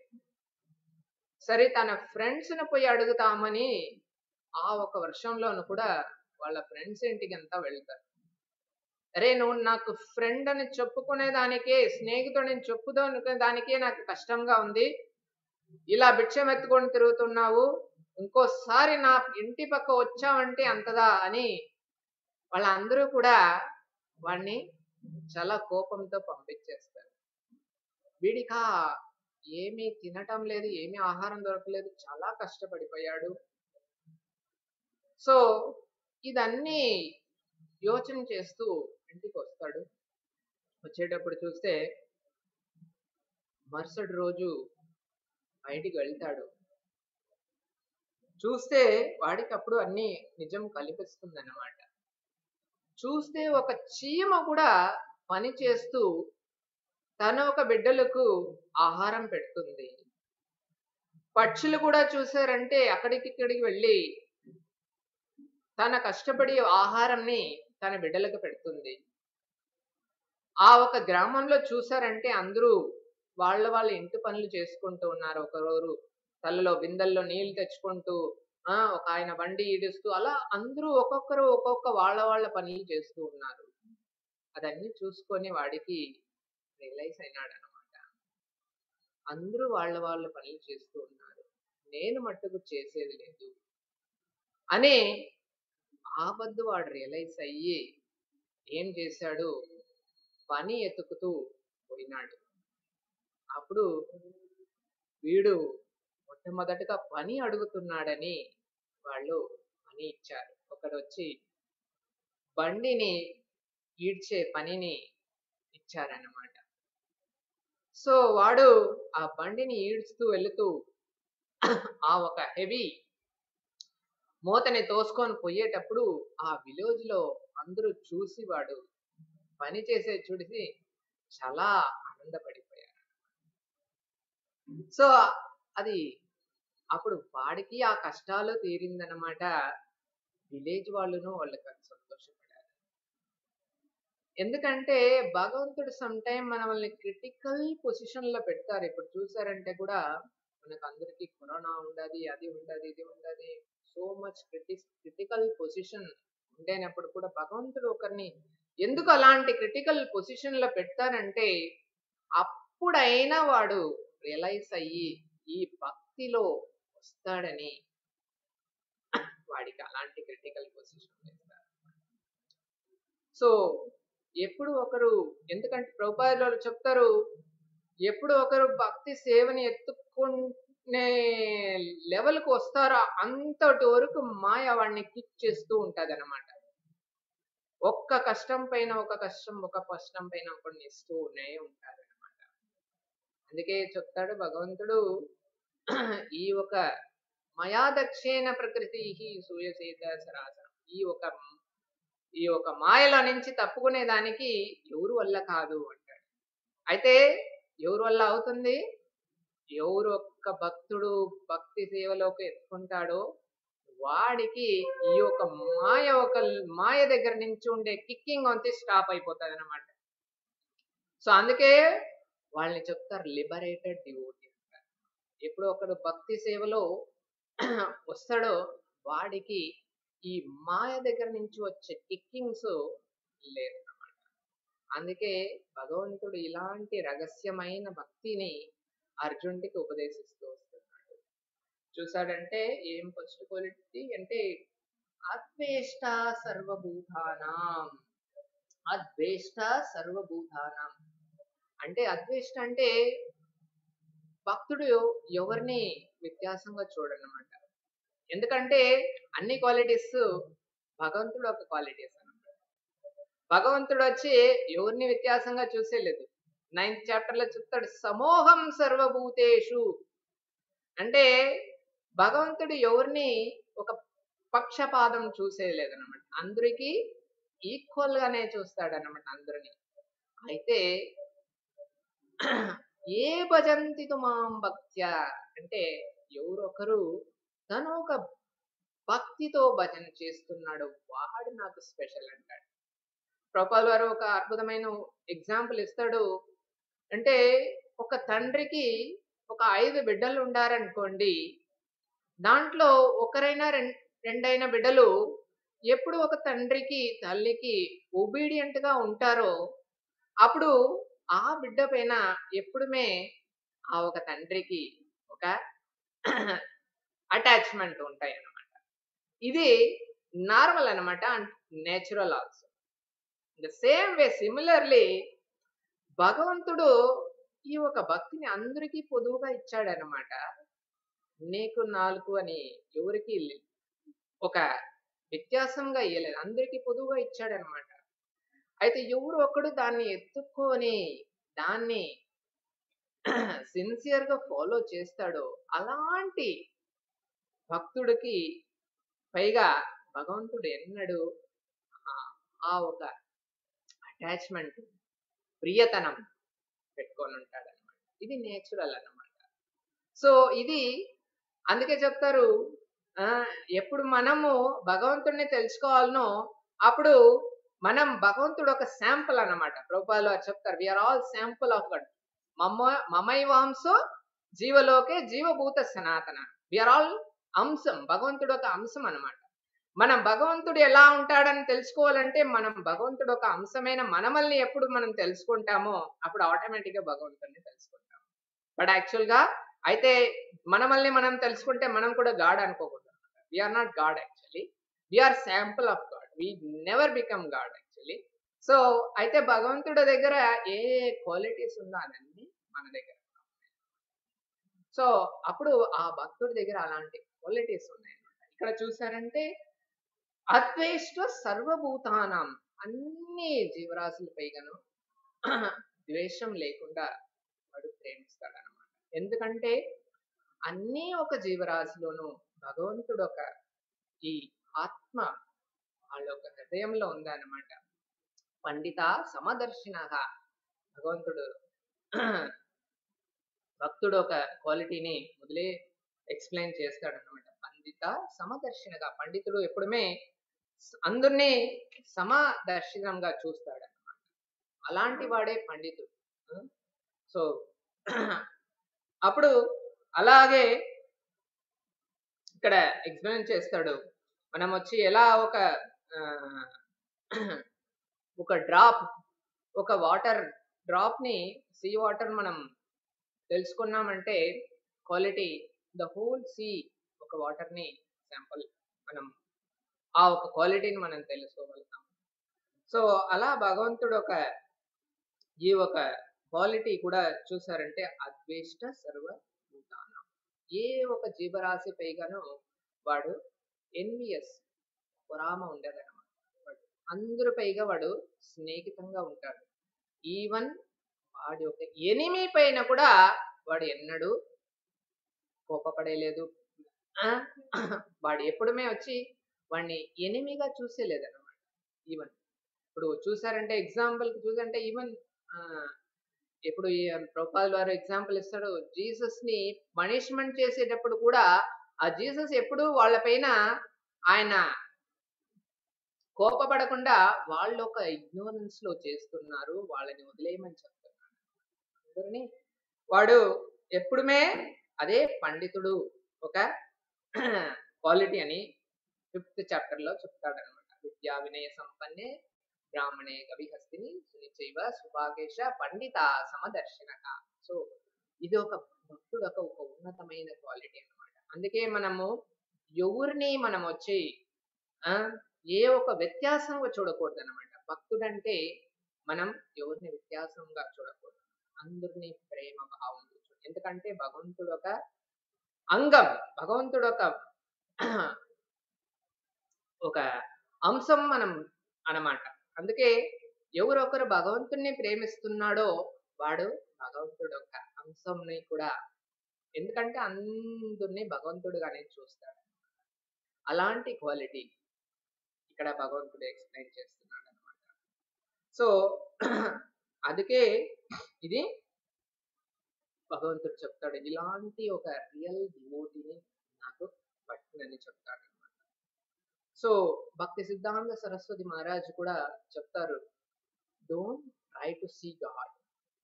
Speaker 1: సరే తన ఫ్రెండ్స్ ని పోయి అడుగుతామని ఆ ఒక వర్షంలోను కూడా వాళ్ళ ఫ్రెండ్స్ ఇంటికి అంతా వెళ్తారు. అరే నువ్వు నాకు ఫ్రెండ్ అని చెప్పుకునే దానికే, స్నేహితుడిని చెప్పుకునే దానికే నాకు కష్టంగా ఉంది, ఇలా భిక్షం ఎత్తుకొని తిరుగుతున్నావు, ఇంకోసారి నా ఇంటి పక్క వచ్చావంటే అంతదా అని వాళ్ళందరూ కూడా వాడిని చాలా కోపంతో పంపించేస్తారు. వీడికా ఏమీ తినటం లేదు, ఏమీ ఆహారం దొరకలేదు, చాలా కష్టపడిపోయాడు. సో ఇదన్నీ యోచన చేస్తూ ఇంటికి వస్తాడు. వచ్చేటప్పుడు చూస్తే మరుసటి రోజు బయటికి వెళ్తాడు. చూస్తే వాడికి అప్పుడు అన్ని నిజం కనిపిస్తుంది అన్నమాట. చూస్తే ఒక చీమ కూడా పని చేస్తూ తన ఒక బిడ్డలకు ఆహారం పెడుతుంది. పక్షులు కూడా చూసారంటే అక్కడికి వెళ్ళి తన కష్టపడి ఆహారంని తన బిడ్డలకు పెడుతుంది. ఆ ఒక గ్రామంలో చూసారంటే అందరూ వాళ్ళ ఇంటి పనులు చేసుకుంటూ ఉన్నారు. ఒకరోజు తలలో బిందెల్లో నీళ్లు తెచ్చుకుంటూ, ఒక ఆయన బండి ఈడుస్తూ, అలా అందరూ ఒక్కొక్కరు ఒక్కొక్క వాళ్ళ పనులు చేస్తూ ఉన్నారు. అదన్నీ చూసుకొని వాడికి రియలైజ్ అయినాడు అనమాట. అందరూ వాళ్ళ పనులు చేస్తూ ఉన్నారు, నేను మట్టుకు చేసేది లేదు అని ఆపద్దు వాడు రియలైజ్ అయ్యి ఏం చేశాడు, పని ఎతుకుతూ పోయినాడు. అప్పుడు వీడు మొట్టమొదటిగా పని అడుగుతున్నాడని వాళ్ళు పని ఇచ్చారు. ఒకడు వచ్చి బండిని ఈడ్చే పనిని ఇచ్చారన్నమాట. సో వాడు ఆ బండిని ఈడ్చుతూ వెళుతూ ఆ ఒక హెవీ మూతని తోసుకొని పోయేటప్పుడు ఆ విలేజ్ లో అందరూ చూసి వాడు పని చేసే చూసి చాలా ఆనందపడిపోయారు. సో అది అప్పుడు వాడికి ఆ కష్టాలు తీరిందనమాట. విలేజ్ వాళ్ళను వాళ్ళకి సంతోషపడారు. ఎందుకంటే భగవంతుడు సమ్ టైం మనల్ని క్రిటికల్ పొజిషన్ లో పెడతారు. ఇప్పుడు చూసారంటే కూడా మనకు అందరికి కరోనా ఉండదు, అది ఉండదు, ఇది ఉండదు, సో మచ్ క్రిటికల్ పొజిషన్ ఉండేనప్పుడు కూడా భగవంతుడు ఒకరిని ఎందుకు అలాంటి క్రిటికల్ పొజిషన్ లో పెడతారంటే అప్పుడైనా వాడు రియలైజ్ అయ్యి ఈ భక్తిలో వస్తాడని వాడికి అలాంటి క్రిటికల్ పొజిషన్ ఇస్తారు. సో ఎప్పుడు ఒకరు, ఎందుకంటే ప్రభుపాదులు చెప్తారు, ఎప్పుడు ఒకరు భక్తి సేవని ఎత్తుకునే లెవెల్కి వస్తారో అంతటి వరకు మాయ వాడిని కిక్ చేస్తూ ఉంటది అనమాట. ఒక్క కష్టం పైన ఒక కష్టం, ఒక కష్టం పైన ఒకరిని ఇస్తూనే ఉంటారు అనమాట. అందుకే చెప్తాడు భగవంతుడు, ఈ ఒక మయాదక్షేణ ప్రకృతి సూయసేత సరాసరం, ఈ ఒక మాయల నుంచి తప్పుకునే దానికి ఎవరు వల్ల కాదు అంటాడు. అయితే ఎవరు వల్ల అవుతుంది? ఎవరు ఒక్క భక్తుడు భక్తి సేవలోకి ఎత్తుకుంటాడో వాడికి ఈ యొక్క మాయ దగ్గర నుంచి ఉండే కిక్కింగ్ అంతే స్టాప్ అయిపోతుంది అనమాట. సో అందుకే వాళ్ళని చెప్తారు లిబరేటెడ్ డివోటీ అంటారు. ఎప్పుడు ఒకడు భక్తి సేవలో వస్తాడో వాడికి ఈ మాయ దగ్గర నుంచి వచ్చే కిక్కింగ్స్ లేదు అన్నమాట. అందుకే భగవంతుడు ఇలాంటి రహస్యమైన భక్తిని అర్జునుడికి ఉపదేశిస్తూ వస్తున్నాడు. చూసాడంటే ఏం ఫస్ట్ క్వాలిటీ అంటే అద్వేష్ట సర్వభూతానాం. అద్వేష్ట సర్వభూతానాం అంటే అద్వేష్ట అంటే భక్తుడు ఎవరిని వ్యత్యాసంగా చూడనమాట. ఎందుకంటే అన్ని క్వాలిటీస్ భగవంతుడు ఒక క్వాలిటీస్ అన్నమాట. భగవంతుడు వచ్చి ఎవరిని వ్యత్యాసంగా చూసేలేదు. 9th chapter లో చెప్తాడు సమోహం సర్వభూతేషు అంటే భగవంతుడు ఎవరిని ఒక పక్షపాదం చూసేలేదన్నమాట. అందరికీ ఈక్వల్ గానే చూస్తాడు అన్నమాట అందరిని. అయితే ఏ భజంతి మాం భక్త్య అంటే ఎవరొకరు తను ఒక భక్తితో భజన చేస్తున్నాడు వాడు నాకు స్పెషల్ అంటాడు. ప్రభుపాదుల వారు ఒక అద్భుతమైన ఎగ్జాంపుల్ ఇస్తాడు. అంటే ఒక తండ్రికి ఒక 5 బిడ్డలు ఉండారనుకోండి, దాంట్లో ఒకరైనా రెండైన బిడ్డలు ఎప్పుడు ఒక తండ్రికి తల్లికి ఒబీడియంట్ గా ఉంటారో అప్పుడు ఆ బిడ్డ పైన ఎప్పుడుమే ఆ ఒక తండ్రికి ఒక అటాచ్మెంట్ ఉంటాయి అన్నమాట. ఇది నార్మల్ అన్నమాట, natural also. The same way similarly భగవంతుడు ఈ ఒక భక్తిని అందరికీ పొదువుగా ఇచ్చాడనమాట. నీకు నాలుగు అని ఎవరికి ఒక వ్యత్యాసంగా ఇయ్యలేదు, అందరికీ పొదువుగా ఇచ్చాడనమాట. అయితే ఎవరు ఒకడు దాన్ని ఎత్తుకొని దాన్ని సిన్సియర్ గా ఫాలో చేస్తాడో అలాంటి భక్తుడికి పైగా భగవంతుడు ఎన్నడు ఆ ఒక అటాచ్మెంట్ ప్రియతనం పెట్టుకొని ఉంటాడు అనమాట. ఇది నేచురల్ అన్నమాట. సో ఇది అందుకే చెప్తారు ఎప్పుడు మనము భగవంతుడిని తెలుసుకోవాలనో అప్పుడు మనం భగవంతుడు ఒక శాంపుల్ అన్నమాట. ప్రభుపాదులు వారు చెప్తారు we are all sample of God. మమైవాంసో జీవలోకే జీవభూత సనాతన. వీఆర్ ఆల్ అంశం, భగవంతుడు ఒక అంశం అన్నమాట. మనం భగవంతుడు ఎలా ఉంటాడని తెలుసుకోవాలంటే మనం భగవంతుడు ఒక అంశమైన మనమల్ని ఎప్పుడు మనం తెలుసుకుంటామో అప్పుడు ఆటోమేటిక్ గా భగవంతుడిని తెలుసుకుంటాం. బట్ యాక్చువల్ గా అయితే మనమల్ని మనం తెలుసుకుంటే మనం కూడా గాడ్ అనుకోకూడదు. We are not God actually, we are sample of God. We never become God actually. So అయితే భగవంతుడి దగ్గర ఏ క్వాలిటీస్ ఉందో అన్నీ మన దగ్గర. సో అప్పుడు ఆ భక్తుడి దగ్గర అలాంటి క్వాలిటీస్ ఉన్నాయి. ఇక్కడ చూసారంటే అద్వేష్ట సర్వభూతానం, అన్ని జీవరాశులపైగాను ద్వేషం లేకుండా వాడు ప్రేమిస్తాడు అనమాట. ఎందుకంటే అన్ని ఒక జీవరాశిలోనూ భగవంతుడు ఒక ఈ ఆత్మ వాళ్ళ ఒక హృదయంలో ఉందన్నమాట. పండిత సమదర్శిన భగవంతుడు భక్తుడు ఒక క్వాలిటీని మొదలే ఎక్స్ప్లెయిన్ చేస్తాడు అనమాట. పండిత సమదర్శనగా, పండితుడు ఎప్పుడుమే అందరినీ సమదర్శనంగా చూస్తాడు అనమాట. అలాంటి వాడే పండితుడు. సో అప్పుడు అలాగే ఇక్కడ ఎక్స్ప్లెయిన్ చేస్తాడు. మనం వచ్చి ఎలా ఒక డ్రాప్, ఒక వాటర్ డ్రాప్ ని, సీ వాటర్ మనం తెలుసుకున్నామంటే క్వాలిటీ, ద హోల్ సీ ఒక వాటర్ ని శాంపుల్ మనం ఆ ఒక క్వాలిటీని మనం తెలుసుకోగలుగుతాం. సో అలా భగవంతుడు ఈ ఒక క్వాలిటీ కూడా చూసారంటే అద్వేష్ట సర్వభూతాన, ఏ ఒక జీవరాశి పైగాను వాడు ఎన్వియస్, పురామ ఉండేదన్నమాట. వాడు అందరి పైగా వాడు స్నేహితంగా ఉంటాడు. ఈవెన్ వాడి యొక్క ఎనిమి పైన కూడా వాడు ఎన్నడూ కోపపడలేదు. వాడు ఎప్పుడుమే వచ్చి వాడిని ఎనిమిగా చూసేలేదన్నమాట. ఈవెన్ ఇప్పుడు చూసారంటే ఎగ్జాంపుల్ చూసంటే ఈవెన్ ఇప్పుడు ప్రభుపాద వారు ఎగ్జాంపుల్ ఇస్తాడు. జీసస్ ని పనిష్మెంట్ చేసేటప్పుడు కూడా ఆ జీసస్ ఎప్పుడు వాళ్ళపైన ఆయన కోపపడకుండా వాళ్ళు ఒక ఇగ్నోరెన్స్ లో చేస్తున్నారు, వాళ్ళని వదిలేయమని చెప్తున్నాడు అందరినీ. వాడు ఎప్పుడుమే అదే పండితుడు ఒక క్వాలిటీ అని 5th చాప్టర్ లో చెప్తాడనమాట. విద్యా వినయ సంపన్నే బ్రాహ్మణే కవిహస్తిని సునిచైవ సుభాగేశ పండిత సమదర్శనక. సో ఇది ఒక భక్తుడు ఒక ఉన్నతమైన క్వాలిటీ అన్నమాట. అందుకే మనము ఎవరిని మనం వచ్చి ఏ ఒక వ్యత్యాసంగా చూడకూడదు అనమాట. భక్తుడంటే మనం ఎవరిని వ్యత్యాసంగా చూడకూడదు, అందరినీ ప్రేమ భావం. ఎందుకంటే భగవంతుడు ఒక అంగం, భగవంతుడు ఒక అంశం మనం అన్నమాట. అందుకే ఎవరొకరు భగవంతుడిని ప్రేమిస్తున్నాడో వాడు భగవంతుడు ఒక అంశంని కూడా, ఎందుకంటే అందరినీ భగవంతుడుగానే చూస్తాడు. అలాంటి క్వాలిటీ ఇక్కడ భగవంతుడు ఎక్స్ప్లెయిన్ చేస్తున్నాడు అనమాట. సో అందుకే ఇది భగవంతుడు చెప్తాడు, ఇలాంటి ఒక రియల్ డివోటీని నాకు పట్టినని చెప్తాడు అనమాట. సో భక్తి సిద్ధాంత సరస్వతి మహారాజ్ కూడా చెప్తారు, don't try to see God,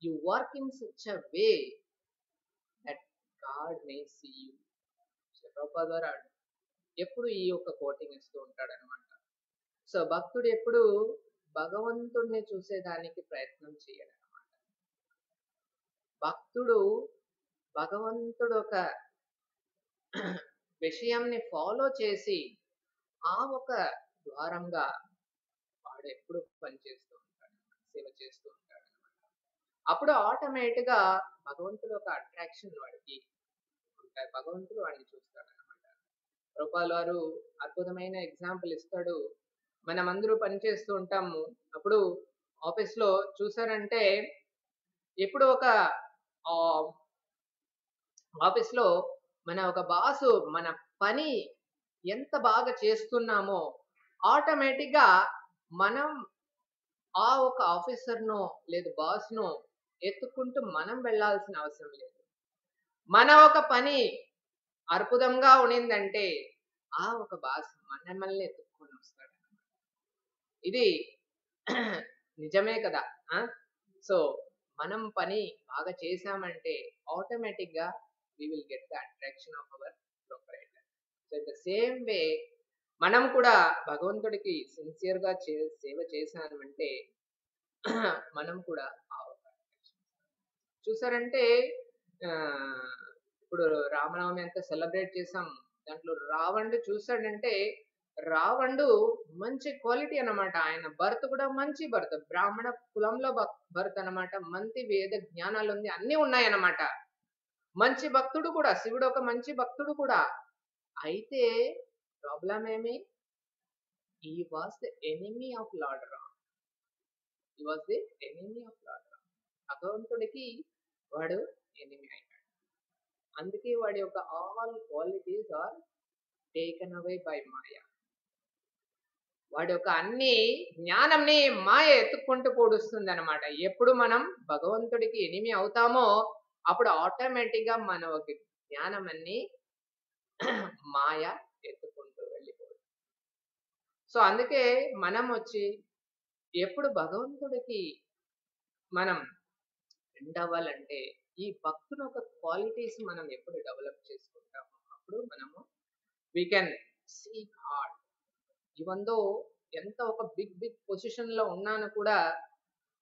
Speaker 1: you work in such a way that God may see you. Prabhupada ద్వారా ఎప్పుడు ఈ యొక్క కోటింగ్ ఇస్తూ ఉంటాడు అనమాట. సో భక్తుడు ఎప్పుడు భగవంతుడిని చూసేదానికి ప్రయత్నం చేయడు అనమాట. భక్తుడు భగవంతుడు ఒక విషయంని ఫాలో చేసి ఆ ఒక ద్వారంగా వాడు ఎప్పుడు పనిచేస్తూ ఉంటాడు, సేవ చేస్తూ ఉంటాడు అనమాట. అప్పుడు ఆటోమేటిక్ గా భగవంతుడు ఒక అట్రాక్షన్ వాడికి ఉంటాయి, భగవంతుడు వాడిని చూస్తాడు అనమాట. ప్రభుపాద వారు అద్భుతమైన ఎగ్జాంపుల్ ఇస్తాడు. మనం అందరూ పనిచేస్తూ ఉంటాము, అప్పుడు ఆఫీస్ లో చూసారంటే ఎప్పుడు ఒక ఆఫీస్ లో మన ఒక బాసు మన పని ఎంత బాగా చేస్తున్నామో ఆటోమేటిక్ గా మనం ఆ ఒక ఆఫీసర్ నో లేదు బాస్ నో ఎత్తుకుంటూ మనం వెళ్ళాల్సిన అవసరం లేదు. మన ఒక పని అద్భుతంగా ఉన్నిందంటే ఆ ఒక బాస్ మనల్ని ఎత్తుక్కొని వస్తాడు. ఇది నిజమే కదా. సో మనం పని బాగా చేసామంటే ఆటోమేటిక్ గా we will get the attraction of our proprietor. So in the same way మనం కూడా భగవంతుడికి సిన్సియర్ గా సేవ చేసామంటే మనం కూడా చూసారంటే ఇప్పుడు రామనవమి అంతా సెలబ్రేట్ చేసాం, దాంట్లో రావణుడు చూసాడంటే రావణుడు మంచి క్వాలిటీ అన్నమాట. ఆయన బర్త్ కూడా మంచి బర్త్, బ్రాహ్మణ కులంలో బర్త్ అన్నమాట. మంచి వేద జ్ఞానాలు ఉంది, అన్ని ఉన్నాయన్నమాట. మంచి భక్తుడు కూడా, శివుడు ఒక మంచి భక్తుడు కూడా. అయితే ప్రాబ్లం ఏమి, he was the enemy of Lord Ram. He was the enemy of Lord Ram. భగవంతుడికి వాడు ఎనిమి అయినాడు. అందుకే వాడి యొక్క all qualities are taken away by Maya. వాడి యొక్క అన్ని జ్ఞానంని మాయ ఎత్తుక్కుంటూ పొడుస్తుంది అనమాట. ఎప్పుడు మనం భగవంతుడికి ఎనిమి అవుతామో అప్పుడు ఆటోమేటిక్ గా మన ఒక జ్ఞానం అన్ని మాయ ఎత్తుకుంటూ వెళ్ళిపోతుంది. సో అందుకే మనం వచ్చి ఎప్పుడు భగవంతుడికి మనం ఎండ్ అవ్వాలంటే ఈ భక్తుని ఒక క్వాలిటీస్ మనం ఎప్పుడు డెవలప్ చేసుకుంటామో అప్పుడు మనము we can seek hard. Even though ఎంత ఒక బిగ్ పొజిషన్ లో ఉన్నాను కూడా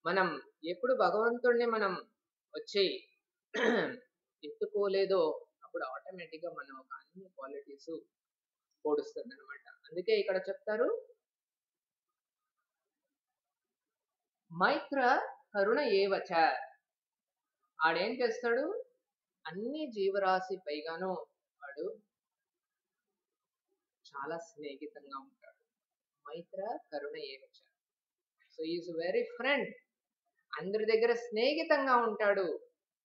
Speaker 1: మనం ఎప్పుడు భగవంతుడిని మనం వచ్చి ఎత్తుకోలేదో అప్పుడు ఆటోమేటిక్ గా మనం ఒక అన్ని క్వాలిటీస్ పోడుస్తుంది అనమాట. అందుకే ఇక్కడ చెప్తారు మైత్ర కరుణ ఏవచ. ఆడేం చేస్తాడు, అన్ని జీవరాశి పైగాను వాడు చాలా స్నేహితంగా ఉంటాడు. మైత్ర కరుణ ఏవచ. So is very friend. అందరి దగ్గర స్నేహితంగా ఉంటాడు,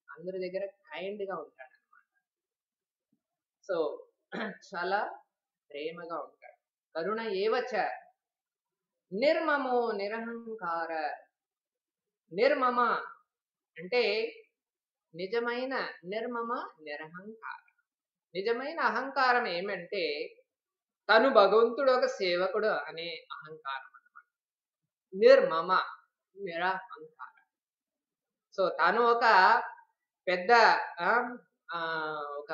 Speaker 1: అందరి దగ్గర కైండ్ గా ఉంటాడు అనమాట. సో చాలా ప్రేమగా ఉంటాడు. కరుణ ఏవచ నిర్మమో నిరహంకార. నిర్మమ అంటే నిజమైన నిర్మమ నిరహంకార. నిజమైన అహంకారం ఏమంటే తను భగవంతుడు ఒక సేవకుడు అనే అహంకారం అన్నమాట. నిర్మమ నిరహంకార. సో తను ఒక పెద్ద ఒక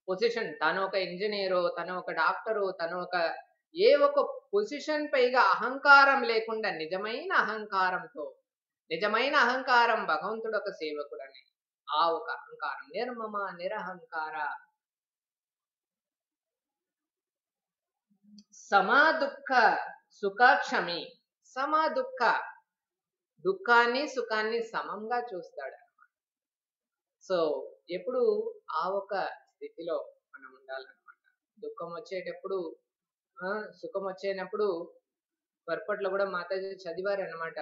Speaker 1: పొజిషన్, తను ఒక ఇంజనీరు, తను ఒక డాక్టరు, తను ఒక ఏ ఒక పొజిషన్ పైగా అహంకారం లేకుండా నిజమైన అహంకారంతో, నిజమైన అహంకారం భగవంతుడు ఒక సేవకుడు అని ఆ ఒక అహంకారం నిర్మమ నిరహంకార. సమా దుఃఖ సుఖక్షమి. సమా దుఃఖ, దుఃఖాన్ని సుఖాన్ని సమంగా చూస్తాడు అన్నమాట. సో ఎప్పుడు ఆ ఒక స్థితిలో మనం ఉండాలన్నమాట. దుఃఖం వచ్చేటప్పుడు సుఖం వచ్చేటప్పుడు పర్పట్లో కూడా మాతాజీ చదివారు అన్నమాట.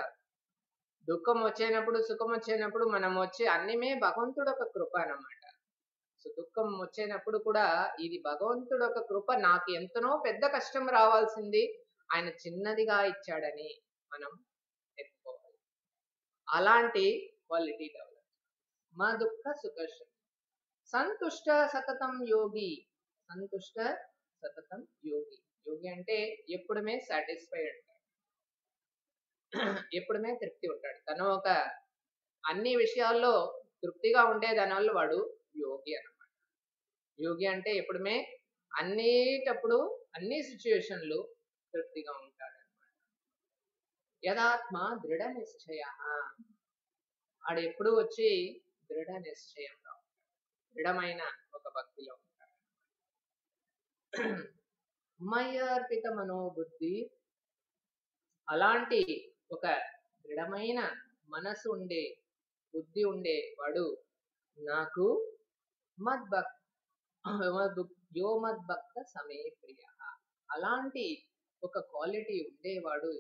Speaker 1: దుఃఖం వచ్చేటప్పుడు సుఖం వచ్చేటప్పుడు మనం వచ్చి అన్నిమే భగవంతుడు ఒక కృప అన్నమాట. సో దుఃఖం వచ్చేటప్పుడు కూడా ఇది భగవంతుడు ఒక కృప, నాకు ఎంతనో పెద్ద కష్టం రావాల్సింది ఆయన చిన్నదిగా ఇచ్చాడని మనం ఎత్తుకోవాలి. అలాంటి క్వాలిటీ డెవలప్. మా దుఃఖ సుఖ సంతుష్ట సతతం యోగి. సంతుష్ట సతతం యోగి. యోగి అంటే ఎప్పుడుమే సాటిస్ఫైడ్ ఉంటాడు, ఎప్పుడుమే తృప్తి ఉంటాడు. తను ఒక అన్ని విషయాల్లో తృప్తిగా ఉండే దానివల్ల వాడు యోగి అన్నమాట. యోగి అంటే ఎప్పుడుమే అన్నిటప్పుడు అన్ని సిచ్యుయేషన్లు తృప్తిగా ఉంటాడు అన్నమాట. యదాత్మ దృఢ నిశ్చయ. ఆడు ఎప్పుడు వచ్చి దృఢ నిశ్చయంగా ఉంటాడు, దృఢమైన ఒక భక్తిలో ఉంటాడు. మయ్యార్పిత మనోబుద్ధి. అలాంటి ఒక దృఢమైన మనసు ఉండే బుద్ధి ఉండే వాడు నాకు యో మద్భక్త సమే ప్రియ. అలాంటి ఒక క్వాలిటీ ఉండేవాడు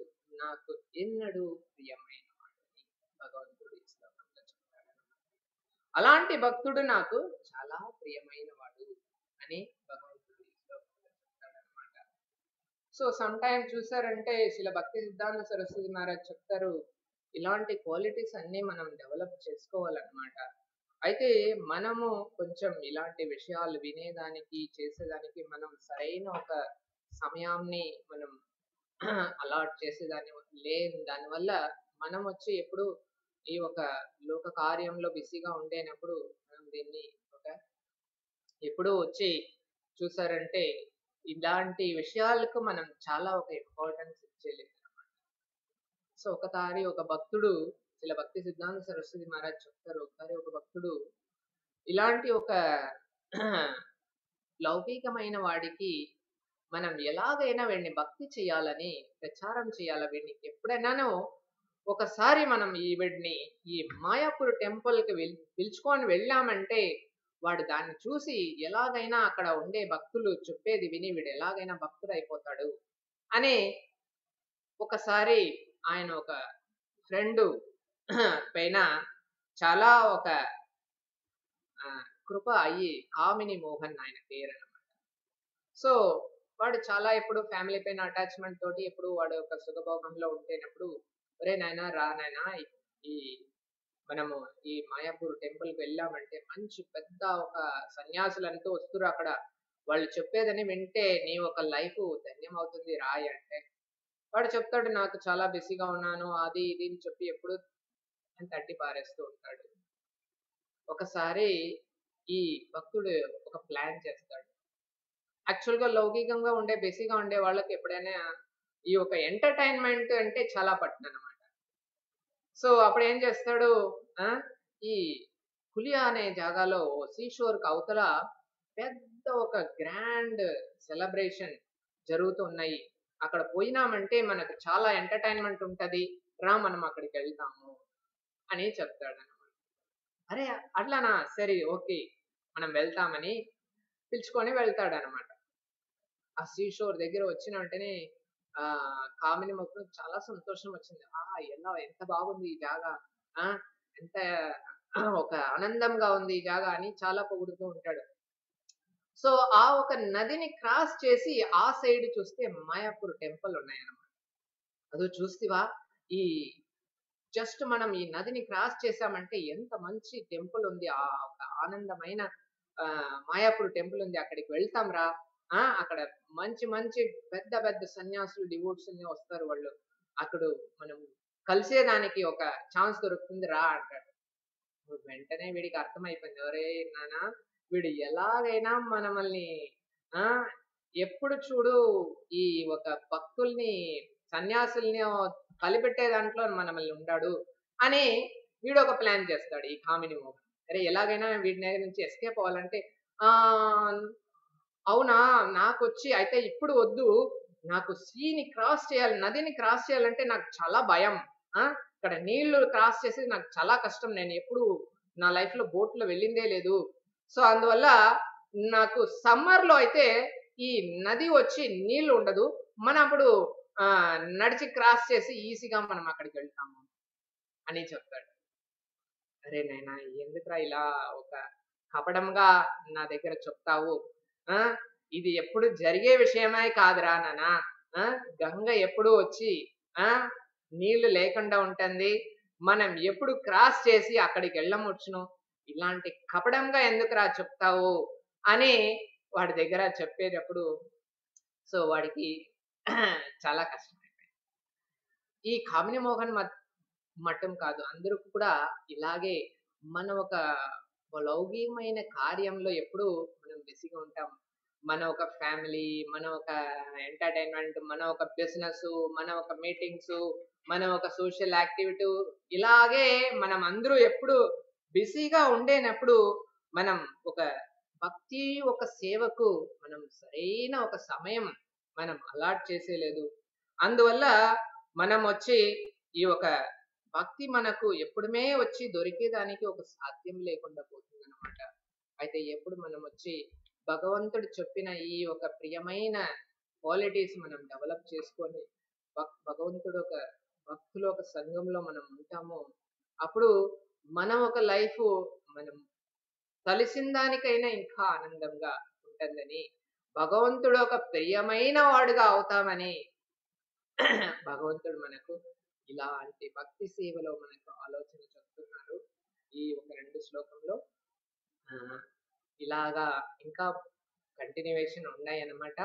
Speaker 1: నాకు ఎన్నడూ ప్రియమైన వాడని భగవంతుడు ఈ శ్లోకంలో చెప్తాడు. అలాంటి భక్తుడు నాకు చాలా ప్రియమైన వాడు అని భగవంతుడు ఈ శ్లోకంలో చెప్తాడు అనమాట. సో సమ్ టైమ్ చూసారంటే శిల భక్తి సిద్ధాంత సరస్వతి మహారాజ్ చెప్తారు ఇలాంటి క్వాలిటీస్ అన్ని మనం డెవలప్ చేసుకోవాలన్నమాట. అయితే మనము కొంచెం ఇలాంటి విషయాలు వినేదానికి చేసేదానికి మనం సరైన ఒక సమయాన్ని మనం అలాట్ చేసేదాన్ని లేదు. దానివల్ల మనం వచ్చి ఎప్పుడు ఈ ఒక లోక కార్యంలో బిజీగా ఉండేనప్పుడు మనం దీన్ని ఒక ఎప్పుడు వచ్చి చూసారంటే ఇలాంటి విషయాలకు మనం చాలా ఒక ఇంపార్టెన్స్ ఇచ్చేలేదు అన్నమాట. సో ఒకసారి ఒక భక్తుడు ఇలా భక్తి సిద్ధాంత సరస్వతి మహారాజ్ చెప్తారు, ఒకసారి ఒక భక్తుడు ఇలాంటి ఒక లౌకికమైన వాడికి మనం ఎలాగైనా వీడిని భక్తి చేయాలని ప్రచారం చేయాల, వీడిని ఎప్పుడైనానో ఒకసారి మనం వీడిని ఈ మాయాపూర్ టెంపుల్కి పిలుచుకొని వెళ్ళామంటే వాడు దాన్ని చూసి ఎలాగైనా అక్కడ ఉండే భక్తులు చెప్పేది విని వీడు ఎలాగైనా భక్తుడు అయిపోతాడు అని ఒకసారి ఆయన ఒక ఫ్రెండ్ పైన చాలా ఒక కృప అయ్యి, కామిని మోహన్ ఆయన పేరు అన్నమాట. సో వాడు చాలా ఎప్పుడు ఫ్యామిలీ పైన అటాచ్మెంట్ తోటి ఎప్పుడు వాడు ఒక సుఖభోగంలో ఉంటేనప్పుడు ఒరే నాయనా రా నాయనా ఈ మనము ఈ మాయాపూర్ టెంపుల్ కి వెళ్ళామంటే మంచి పెద్ద ఒక సన్యాసులంతా వస్తురు అక్కడ, వాళ్ళు చెప్పేదని వింటే నీ ఒక లైఫ్ ధన్యం అవుతుంది రాయ్ అంటే వాడు చెప్తాడు నాకు చాలా బిజీగా ఉన్నాను అది ఇది అని చెప్పి ఎప్పుడు తట్టి పారేస్తూ ఉంటాడు. ఒకసారి ఈ భక్తుడు ఒక ప్లాన్ చేస్తాడు. యాక్చువల్ గా లౌకికంగా ఉండే బిజీగా ఉండే వాళ్ళకి ఎప్పుడైనా ఈ ఒక ఎంటర్టైన్మెంట్ అంటే చాలా పట్టిన అనమాట. సో అప్పుడు ఏం చేస్తాడు, ఈ కులియా అనే జాగాలో సీషోర్ కి అవతల పెద్ద ఒక గ్రాండ్ సెలబ్రేషన్ జరుగుతున్నాయి, అక్కడ పోయినామంటే మనకు చాలా ఎంటర్టైన్మెంట్ ఉంటది రా మనం అక్కడికి వెళ్తాము అని చెప్తాడు అనమాట. అరే అట్లానా, సరే ఓకే మనం వెళ్తామని పిలుచుకొని వెళ్తాడు అనమాట. ఆ సీషోర్ దగ్గర వచ్చిన వెంటనే కామిని మొక్క చాలా సంతోషం వచ్చింది. ఎలా ఎంత బాగుంది ఈ జాగా, ఎంత ఒక ఆనందంగా ఉంది ఈ జాగా అని చాలా పొగుడుతూ ఉంటాడు. సో ఆ ఒక నదిని క్రాస్ చేసి ఆ సైడ్ చూస్తే మాయాపూర్ టెంపుల్ ఉన్నాయన్నమాట. అదో చూస్తేవా ఈ జస్ట్ మనం ఈ నదిని క్రాస్ చేసామంటే ఎంత మంచి టెంపుల్ ఉంది, ఆ ఒక ఆనందమైన మాయాపూర్ టెంపుల్ ఉంది, అక్కడికి వెళ్తాం రా, అక్కడ మంచి మంచి పెద్ద పెద్ద సన్యాసులు డివోట్స్ అన్ని వస్తారు, వాళ్ళు అక్కడ మనం కలిసేదానికి ఒక ఛాన్స్ దొరుకుతుంది రా అంటాడు. వెంటనే వీడికి అర్థమైపోయింది, ఒరే నానా వీడు ఎలాగైనా మనల్ని ఎప్పుడు చూడు ఈ ఒక భక్తుల్ని సన్యాసుల్ని కలిపెట్టే దాంట్లో మనల్ని ఉండాడు అని వీడు ఒక ప్లాన్ చేస్తాడు ఈ కామిని మోహన్. అరే ఎలాగైనా వీడి దగ్గర నుంచి ఎస్కేప్ అవ్వాలంటే అవునా నాకు వచ్చి అయితే ఇప్పుడు వద్దు, నాకు సీని క్రాస్ చేయాలి, నదిని క్రాస్ చేయాలంటే నాకు చాలా భయం, ఇక్కడ నీళ్లు క్రాస్ చేసి నాకు చాలా కష్టం, నేను ఎప్పుడు నా లైఫ్ లో బోట్ లో వెళ్ళిందే లేదు. సో అందువల్ల నాకు సమ్మర్ లో అయితే ఈ నది వచ్చి నీళ్లు ఉండదు, మనం అప్పుడు నడిచి క్రాస్ చేసి ఈజీగా మనం అక్కడికి వెళ్తాము అని చెప్తాడు. అరే నైనా ఎందుకురా ఇలా ఒక కపడంగా నా దగ్గర చెప్తావు, ఇది ఎప్పుడు జరిగే విషయమే కాదురా నానా, గంగ ఎప్పుడు వచ్చి నీళ్లు లేకుండా ఉంటుంది, మనం ఎప్పుడు క్రాస్ చేసి అక్కడికి వెళ్ళమొచ్చును, ఇలాంటి కపడంగా ఎందుకురా చెప్తావు అని వాడి దగ్గర చెప్పేటప్పుడు సో వాడికి చాలా కష్టమైపోయింది. ఈ కామిని మోహన్ మట్టం కాదు, అందరూ కూడా ఇలాగే మన ఒక లౌకికమైన కార్యంలో ఎప్పుడు మనం బిజీగా ఉంటాం. మన ఒక ఫ్యామిలీ, మన ఒక ఎంటర్టైన్మెంట్, మన ఒక బిజినెస్, మన ఒక మీటింగ్స్, మన ఒక సోషల్ యాక్టివిటీ, ఇలాగే మనం అందరూ ఎప్పుడు బిజీగా ఉండేనప్పుడు మనం ఒక భక్తి ఒక సేవకు మనం సరైన ఒక సమయం మనం అలాట్ చేసేలేదు. అందువల్ల మనం వచ్చి ఈ ఒక భక్తి మనకు ఎప్పుడుమే వచ్చి దొరికేదానికి ఒక సాధ్యం లేకుండా పోతుంది అనమాట. అయితే ఎప్పుడు మనం వచ్చి భగవంతుడు చెప్పిన ఈ ఒక ప్రియమైన క్వాలిటీస్ మనం డెవలప్ చేసుకొని భగవంతుడు ఒక భక్తుల ఒక సంఘంలో మనం ఉంటామో అప్పుడు మనం ఒక లైఫ్ మనం కలిసిన దానికైనా ఇంకా ఆనందంగా ఉంటుందని, భగవంతుడు ఒక ప్రియమైన వాడుగా అవుతామని భగవంతుడు మనకు ఇలాంటి భక్తి సేవలో మనకు ఆలోచన చెప్తున్నారు ఈ ఒక 2 శ్లోకంలో. ఇలాగా ఇంకా కంటిన్యూవేషన్ ఉన్నాయన్నమాట.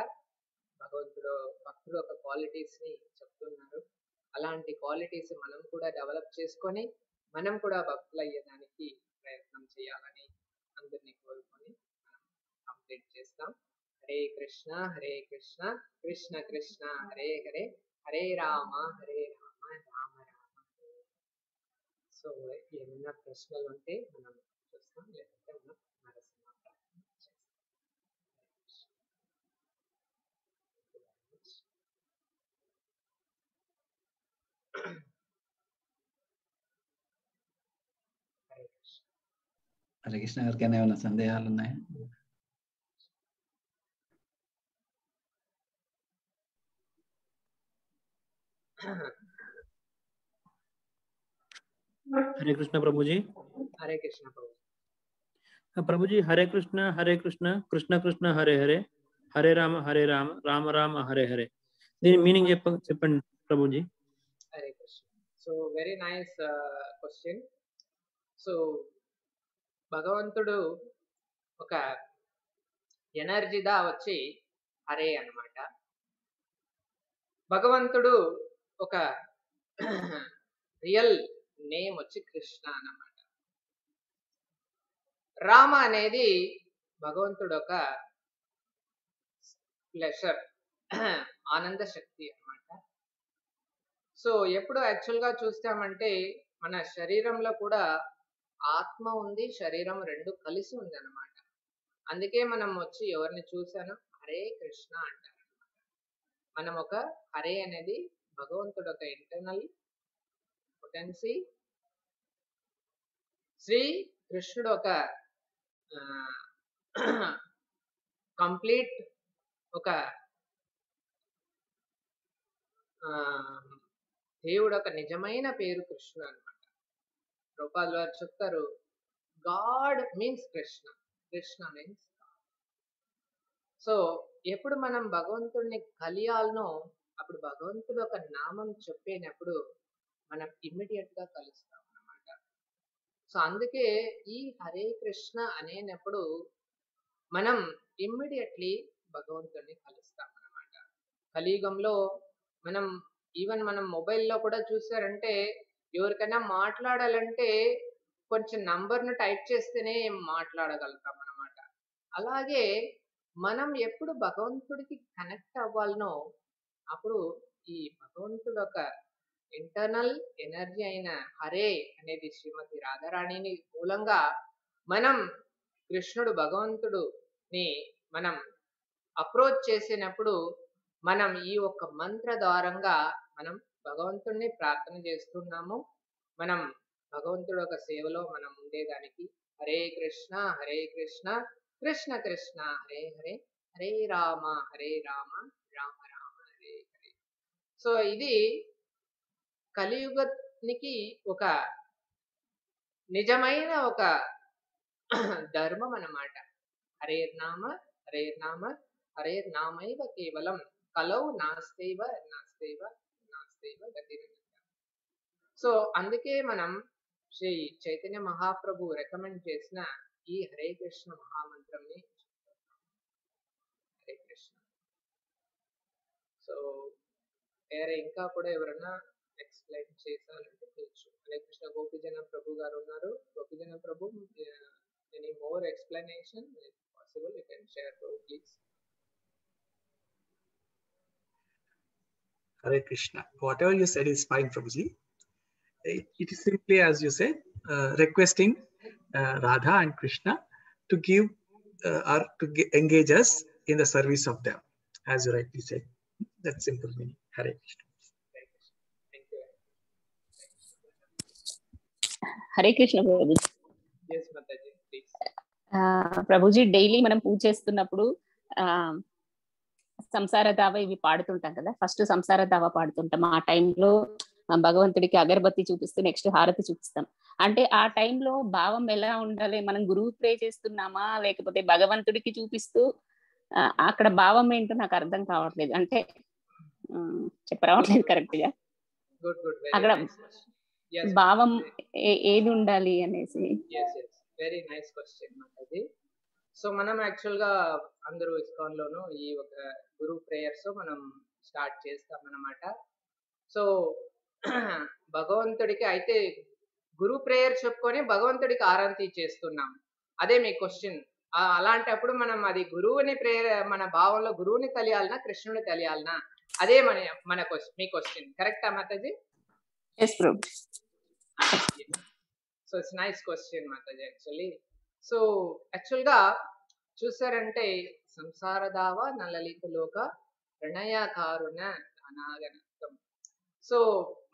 Speaker 1: భగవంతుడు భక్తుడు ఒక క్వాలిటీస్ ని చెప్తున్నారు. అలాంటి క్వాలిటీస్ మనం కూడా డెవలప్ చేసుకొని మనం కూడా భక్తులు అయ్యేదానికి ప్రయత్నం చేయాలని అందరినీ కోరుకొని మనం కంప్లీట్ చేస్తాం. హరే కృష్ణ కృష్ణ కృష్ణ హరే హరే, హరే రామ రామ రామ. సో ఏమైనా ప్రశ్నలు ఉంటే మనం చూస్తాం, లేకపోతే మనం నరసింహ ప్రార్థన చేస్తాం. హరే కృష్ణ.
Speaker 5: హరే కృష్ణ గారికి ఏమైనా సందేహాలు ఉన్నాయా?
Speaker 6: हरे कृष्ण प्रभु जी।
Speaker 1: हरे कृष्ण प्रभु।
Speaker 6: प्रभु जी हरे कृष्ण कृष्ण कृष्ण हरे हरे, హరే రామ రామ రామ హరే హరే. దీని మీనింగ్ చెప్పండి Prabhuji.
Speaker 1: Hare Krishna. So very nice question. So భగవంతుడు ఒక ఎనర్జీదా వచ్చి హరే అన్నమాట. భగవంతుడు ఒక రియల్ నేమ్ వచ్చి కృష్ణ అన్నమాట. రామ అనేది భగవంతుడు ఒక ప్లెషర్, ఆనంద శక్తి అన్నమాట. సో ఎప్పుడు యాక్చువల్గా చూస్తామంటే మన శరీరంలో కూడా ఆత్మ ఉంది, శరీరం రెండు కలిసి ఉంది అన్నమాట. అందుకే మనం వచ్చి ఎవరిని చూసాను హరే కృష్ణ అంటారు. మనం ఒక హరే అనేది భగవంతుడు ఒక ఇంటర్నల్ పొటెన్సీ, శ్రీ కృష్ణుడు ఒక కంప్లీట్ ఒక దేవుడు ఒక నిజమైన పేరు కృష్ణ అన్నమాట. రూపాయలు వారు చెప్తారు God means Krishna, Krishna means God. So ఎప్పుడు మనం భగవంతుడిని కలియాలనో అప్పుడు భగవంతుడు ఒక నామం చెప్పేటప్పుడు మనం ఇమ్మీడియట్ గా కలుస్తాం అన్నమాట. సో అందుకే ఈ హరే కృష్ణ అనేటప్పుడు మనం ఇమ్మీడియట్లీ భగవంతుడిని కలుస్తాం అన్నమాట. కలియుగంలో మనం ఈవెన్ మనం మొబైల్లో కూడా చూసారంటే ఎవరికైనా మాట్లాడాలంటే కొంచెం నంబర్ను టైప్ చేస్తేనే మాట్లాడగలుగుతాం అన్నమాట. అలాగే మనం ఎప్పుడు భగవంతుడికి కనెక్ట్ అవ్వాలనో అప్పుడు ఈ భగవంతుడు ఒక ఇంటర్నల్ ఎనర్జీ అయిన హరే అనేది శ్రీమతి రాధారాణిని మూలంగా మనం కృష్ణుడు భగవంతుడుని మనం అప్రోచ్ చేసినప్పుడు మనం ఈ ఒక్క మంత్ర ద్వారంగా మనం భగవంతుడిని ప్రార్థన చేస్తున్నాము. మనం భగవంతుడు ఒక సేవలో మనం ఉండేదానికి హరే కృష్ణ కృష్ణ కృష్ణ హరే హరే, హరే రామ రామ రామ హరే హరే. సో ఇది కలియుగానికి ఒక నిజమైన ఒక ధర్మం అన్నమాట. హరే నామ హరే నామైవ కేవలం కలౌ నాస్తైవ గతిరన్యథా. సో అందుకే మనం శ్రీ చైతన్య మహాప్రభు రికమెండ్ చేసిన ఈ హరే కృష్ణ మహామంత్రంని హరే కృష్ణ. సో వేరే ఇంకా కూడా ఎవరైనా ఎక్స్ప్లెయిన్ చేశానంటే తెలుసు. హరే కృష్ణ గోపిజన ప్రభు గారు ఉన్నారు. Gopijana Prabhu, any more explanation possible you can share, please.
Speaker 7: Hare Krishna. Whatever you said is fine, Prabhuji. It is simply, as you said, requesting Radha and Krishna to give or to engage us in the service of them, as you rightly said. That's simple meaning. Hare Krishna.
Speaker 1: Thank you.
Speaker 3: Hare Krishna Prabhu.
Speaker 1: Yes, Mataji, please.
Speaker 3: Prabhuji daily మనం పూజ చేస్తున్నప్పుడు సంసార దావ ఇవి పాడుతుంటాం కదా. First సంసార దావ పాడుతుంటాం. ఆ టైంలో భగవంతుడికి అగరబత్తి చూపిస్తూ నెక్స్ట్ హారతి చూపిస్తాం. అంటే ఆ టైంలో భావం ఎలా ఉండాలి? మనం గురువు ప్రే చేస్తున్నామా లేకపోతే భగవంతుడికి చూపిస్తూ అక్కడ భావం ఏంటో నాకు అర్థం కావట్లేదు. అంటే చెప్పరావట్లేదు కరెక్ట్ గా. అక్కడ భావం ఏది ఉండాలి అనేసి.
Speaker 1: Very nice question Mataji. So మనం యాక్చువల్ గా అందరూ ఇస్కాన్ లోను ఈ ఒక గురు ప్రేయర్స్ మనం స్టార్ట్ చేస్తాం అన్నమాట. సో భగవంతుడికి అయితే గురు ప్రేయర్ చెప్పుకొని భగవంతుడికి ఆరాధన చేస్తున్నాం. అదే మీ క్వశ్చన్. అలాంటప్పుడు మనం అది గురువుని ప్రేయర్ మన భావంలో గురువుని తెలియాలనా కృష్ణుని తెలియాలనా? అదే మన మీ క్వశ్చన్. కరెక్టా Mataji?
Speaker 3: yes bro.
Speaker 1: So it's nice question Mataji actually. So actual గా చూసారంటే సంసార దావ నలలిత లోక ప్రణయకారుణ అనాగనత్వం. సో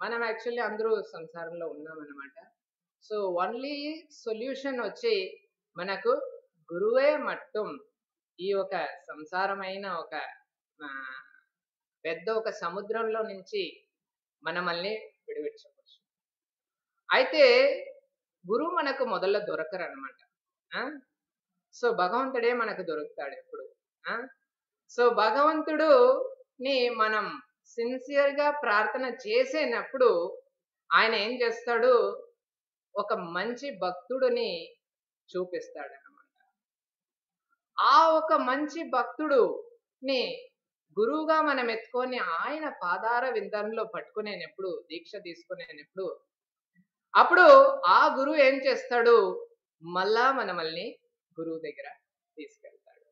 Speaker 1: మనం యాక్చువల్లీ అందరూ సంసారంలో ఉన్నాం అన్నమాట. సో ఓన్లీ సొల్యూషన్ వచ్చి మనకు గురువే మట్టం ఈ ఒక సంసారమైన ఒక పెద్ద ఒక సముద్రంలో నుంచి మనల్ని విడిపించవచ్చు. అయితే గురువు మనకు మొదల్లో దొరకరు అనమాట. సో భగవంతుడే మనకు దొరుకుతాడు ఎప్పుడు. సో భగవంతుడుని మనం సిన్సియర్ గా ప్రార్థన చేసేటప్పుడు ఆయన ఏం చేస్తాడు, ఒక మంచి భక్తుడిని చూపిస్తాడు అన్నమాట. ఆ ఒక మంచి భక్తుడుని గురువుగా మనం ఎత్తుకొని ఆయన పాదార విందంలో పట్టుకునేటప్పుడు, దీక్ష తీసుకునేటప్పుడు, అప్పుడు ఆ గురువు ఏం చేస్తాడు, మళ్ళా మనల్ని గురువు దగ్గర తీసుకెళ్తాడు.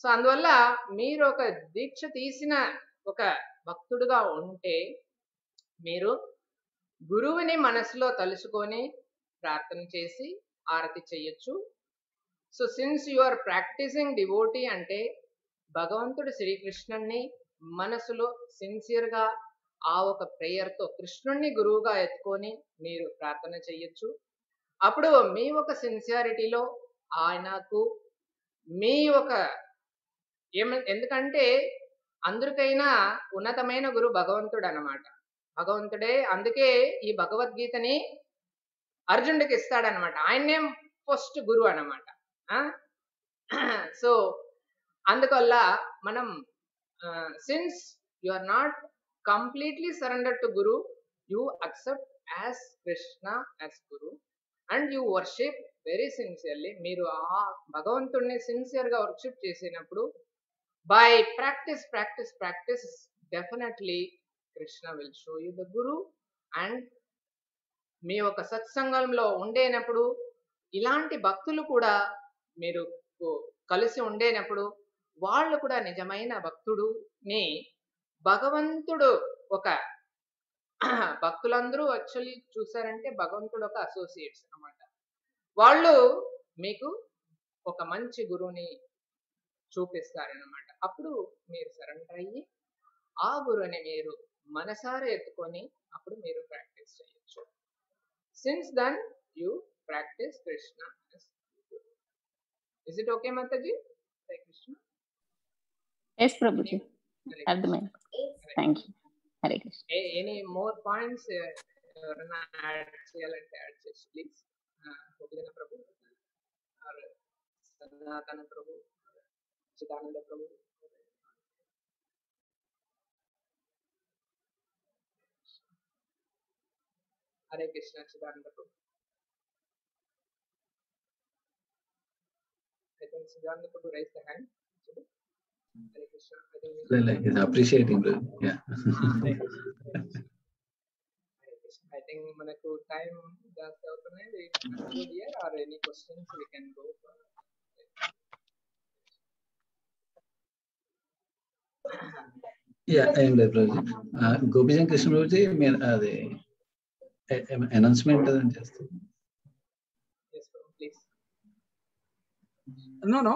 Speaker 1: సో అందువల్ల మీరు ఒక దీక్ష తీసిన ఒక భక్తుడుగా ఉంటే మీరు గురువుని మనసులో తలుచుకొని ప్రార్థన చేసి ఆరతి చెయ్యొచ్చు. So since you are practicing devotee అంటే భగవంతుడు శ్రీకృష్ణుణ్ణి మనసులో సిన్సియర్ గా ఆ ఒక ప్రేయర్ తో కృష్ణుణ్ణి గురువుగా ఎత్తుకొని మీరు ప్రార్థన చెయ్యొచ్చు. అప్పుడు మీ ఒక సిన్సియారిటీలో ఆయనకు మీ ఒక ఎందుకంటే అందరికైనా ఉన్నతమైన గురు భగవంతుడు అన్నమాట. భగవంతుడే, అందుకే ఈ భగవద్గీతని అర్జునుడికి ఇస్తాడనమాట. ఆయన్నే ఫస్ట్ గురువు అన్నమాట. సో అందువల్ల మనం since you are not completely surrender to guru, you accept as Krishna as guru and you worship very sincerely. మీరు ఆ భగవంతుడిని సిన్సియర్ గా వర్షిప్ చేసినప్పుడు by practice practice practice definitely Krishna will show you the guru. And మీ ఒక సత్సంగంలో ఉండేనప్పుడు ఇలాంటి భక్తులు కూడా మీరు కలిసి ఉండేనప్పుడు వాళ్ళు కూడా నిజమైన భక్తుడుని భగవంతుడు ఒక భక్తులందరూ యాక్చువల్లీ చూసారంటే భగవంతుడు ఒక అసోసియేట్స్ అన్నమాట. వాళ్ళు మీకు ఒక మంచి గురువుని చూపిస్తారనమాట. అప్పుడు మీరు సరెండర్ అయ్యి ఆ గురువుని మీరు మనసారా ఎత్తుకొని అప్పుడు మీరు ప్రాక్టీస్ చేయొచ్చు. Since then you practice Krishna. Is it okay Mataji? Hare Krishna.
Speaker 3: Yes Prabhuji, అర్థమైంది. Thank you. Hare Krishna.
Speaker 1: Any more points ఎవరైనా యాడ్ చేయాలంటే యాడ్ చేసి ప్లీజ్. గోపిజన ప్రభు ఆర్ సనాతన ప్రభు, చిదానంద ప్రభు. హరే కృష్ణ. చిదానంద ప్రభు. I think Siddhartha Prabhu raised the hand. Hare Krishna. I think
Speaker 5: he's appreciating it. Yeah.
Speaker 1: Hare Krishna. I think manaku time just avutunnadi. We conclude here, or any questions we can go for.
Speaker 5: Yeah, and Gopijan Krishna Prabhuji, the announcement just.
Speaker 1: Yes, Prabhu, please.
Speaker 7: No,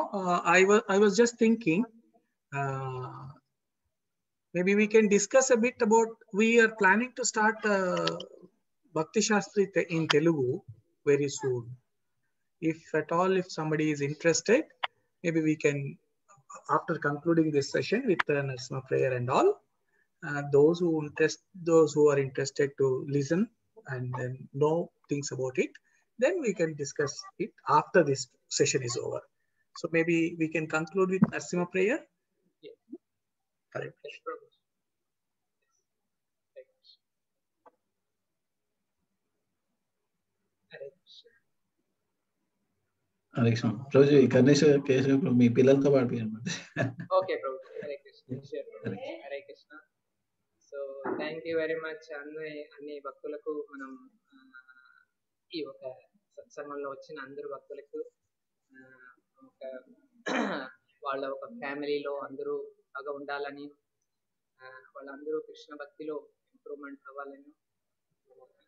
Speaker 7: I was just thinking, maybe we can discuss a bit about, we are planning to start Bhakti Shastri in Telugu very soon. If at all, if somebody is interested, maybe we can, after concluding this session with the Narasimha prayer and all, those who are interested to listen and then know things about it, then we can discuss it after this session is over. So maybe we can conclude with Narasimha prayer.
Speaker 1: Yeah.
Speaker 7: Correct.
Speaker 1: Yes, Prabhu. Hare Krishna.
Speaker 5: Hare Krishna. Prabhuji, Karnesha Keshav Prabhu, మీ పిల్లలతో పాడిపోయాను.
Speaker 1: Okay, Prabhu. Hare Krishna. Sure, Prabhu. Hare Krishna. So thank you very much అన్ని భక్తులకు, మనం ఈ ఒక సత్సంగంలో వచ్చిన అందరు భక్తులకు ఒక వాళ్ళ ఒక ఫ్యామిలీలో అందరూ బాగా ఉండాలని, వాళ్ళందరూ కృష్ణ భక్తిలో ఇంప్రూవ్మెంట్ అవ్వాలని,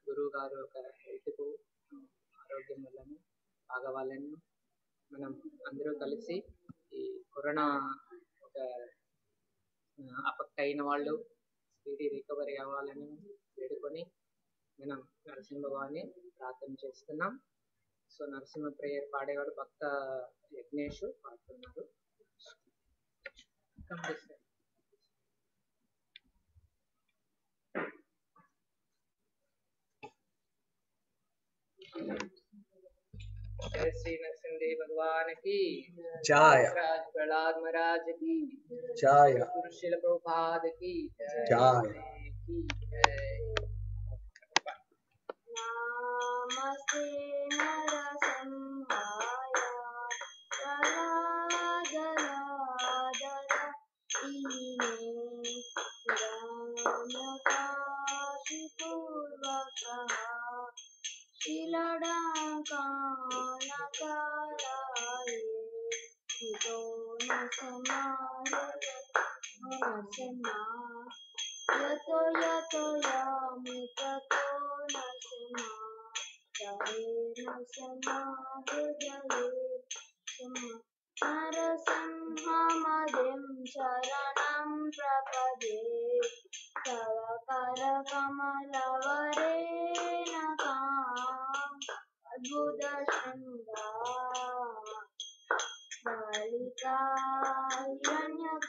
Speaker 1: గురువు గారు ఒక హెల్త్కు ఆరోగ్యం వల్లని బాగవ్వాలని, మనం అందరూ కలిసి ఈ కరోనా ఒక అఫెక్ట్ అయిన వాళ్ళు స్పీడీ రికవరీ అవ్వాలని వేడుకొని మనం నరసింహ భగవాన్ని ప్రార్థన చేస్తున్నాం. సో నరసింహ ప్రేయర్ పాడేవాడు భక్త యజ్ఞేష్ పాడుతున్నారు. జై శ్రీ నరసింహదేవ भगवान की
Speaker 7: जय।
Speaker 1: राज प्रहलाद महाराज की
Speaker 7: जय।
Speaker 1: गुरु श्रील प्रभुपाद की
Speaker 7: जय।
Speaker 8: नमस्ते नरसिंहाय प्रहलादलादरतीने हिरण्यकाशिपूर्वकः शिलडाकानकाराय हितो न समाहृत नरसिंहा यतो यतो यामि ततो नरसिंहा जये नरसिंहा हृदये नरसिंहमदिं शरणं प्रपद्ये तव करकमलवरेणकाम् अद्भुतशृङ्गा बालिका हिरण्यकशिपूतनम्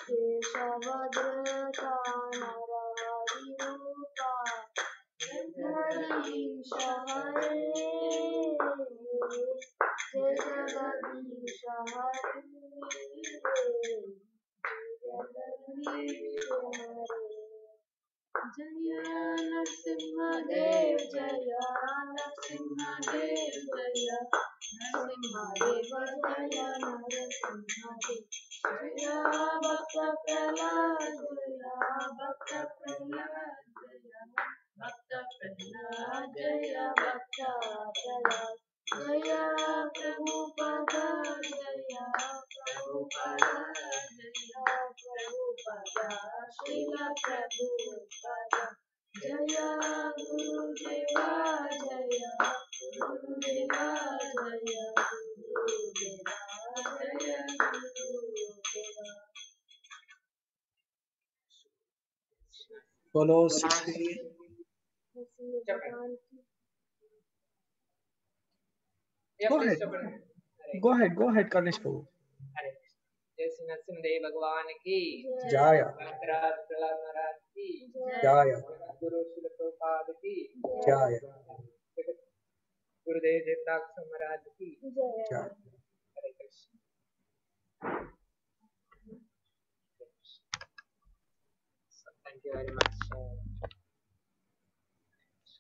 Speaker 8: केशवधृता नरहरिरूपा जगदीश हरे जय जगदीश हरे जगदीश हरे जय नरसिंहदेव जय नरसिंहदेव जय नरसिंहदेव जय नरसिंहदेव जय भक्त प्रहलाद जय भक्त प्रहलाद जय भक्त प्रहलाद जय भक्त प्रहलाद जय प्रभुपद जय प्रभुपद जय प्रभुपद श्रील प्रभुपद जय गुरुदेवा जय गुरुदेवा जय गुरुदेवा जय गुरुदेवा
Speaker 7: बोलो 60 Go ahead, Karnesh Prabhu.
Speaker 1: जय श्री नरसिंहदेव भगवान की
Speaker 7: जय।
Speaker 1: राज प्रहलाद महाराज की
Speaker 7: जय।
Speaker 1: गुरु श्रील प्रभुपाद की
Speaker 7: जय।
Speaker 1: गुरुदेव दत्तात्रेय महाराज की
Speaker 7: जय।
Speaker 1: हरे Krishna. Thank you very much.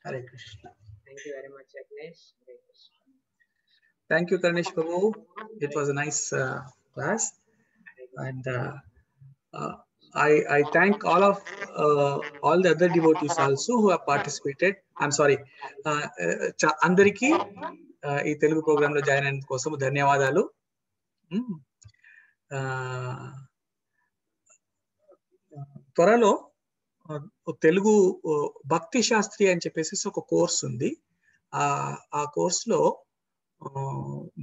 Speaker 7: Hare Krishna.
Speaker 1: Thank you very much, Agnesh. Hare Krishna.
Speaker 7: Thank you, Karnesh Prabhu. It was a nice class, and I thank all the other devotees also who have participated. I'm sorry, andariki ee Telugu program lo join అయినందుకు కోసం ధన్యవాదాలు. త్వరలో తెలుగు భక్తి శాస్త్రి అని చెప్పేసి ఒక course ఉంది. ఆ కోర్సులో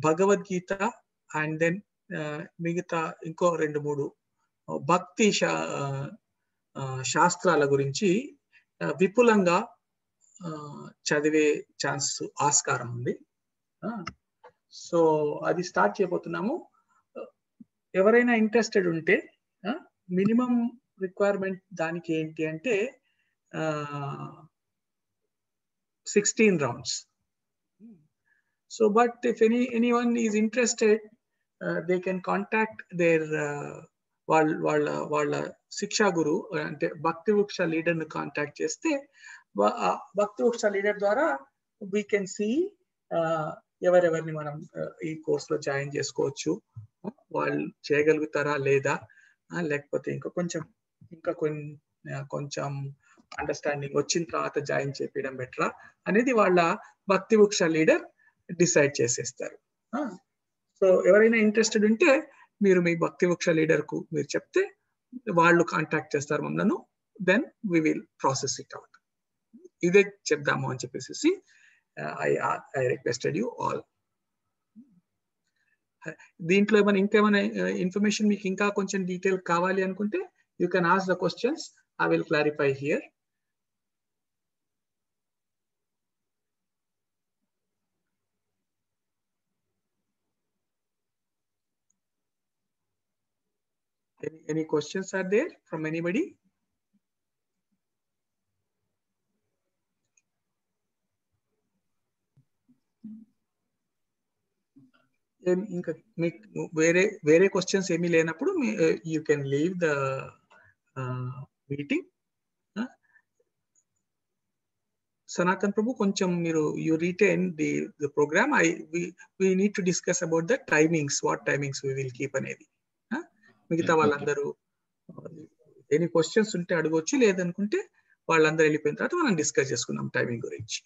Speaker 7: భగవద్గీత అండ్ దెన్ మిగతా ఇంకో 2-3 భక్తి శాస్త్రాల గురించి విపులంగా చదివే ఛాన్స్ ఆస్కారం ఉంది. సో అది స్టార్ట్ చేయబోతున్నాము. ఎవరైనా ఇంట్రెస్టెడ్ ఉంటే మినిమం రిక్వైర్మెంట్ దానికి ఏంటి అంటే 16 rounds. So but if anyone is interested, they can contact their వాళ్ళ శిక్షా గురు అంటే భక్తి వృక్ష లీడర్ ని కాంటాక్ట్ చేస్తే భక్తి వృక్ష లీడర్ ద్వారా వీ కెన్ సీ ఎవరెవరిని మనం ఈ కోర్స్ లో జాయిన్ చేసుకోవచ్చు, వాళ్ళు చేయగలుగుతారా లేదా, లేకపోతే కొంచెం అండర్స్టాండింగ్ వచ్చిన తర్వాత జాయిన్ చేపించడం బెటరా అనేది వాళ్ళ భక్తి వృక్ష లీడర్ డిసైడ్ చేసేస్తారు. సో ఎవరైనా ఇంట్రెస్టెడ్ ఉంటే మీరు మీ భక్తి వృక్ష లీడర్ కు మీరు చెప్తే వాళ్ళు కాంటాక్ట్ చేస్తారు మమ్మల్ని. Then we will process it out. ఇదే చెప్దాము అని చెప్పేసి ఐ రిక్వెస్టెడ్ యూ ఆల్. దీంట్లో ఇంకేమైనా ఇన్ఫర్మేషన్ మీకు ఇంకా కొంచెం డీటెయిల్ కావాలి అనుకుంటే you can ask the questions. I will clarify here. Any questions are there from anybody? ఇంకా మీకు వేరే క్వశ్చన్స్ ఏమీ లేనప్పుడు you can leave the meeting. Sanatan Prabhu, koncham you retain the program. We need to discuss about the timings, what timings we will keep anedi. Migita vallandaru any questions unte adugochu, ledanukunte vallandaru ellipoyina tarvata మనం discuss చేసుకుందాం timing గురించి.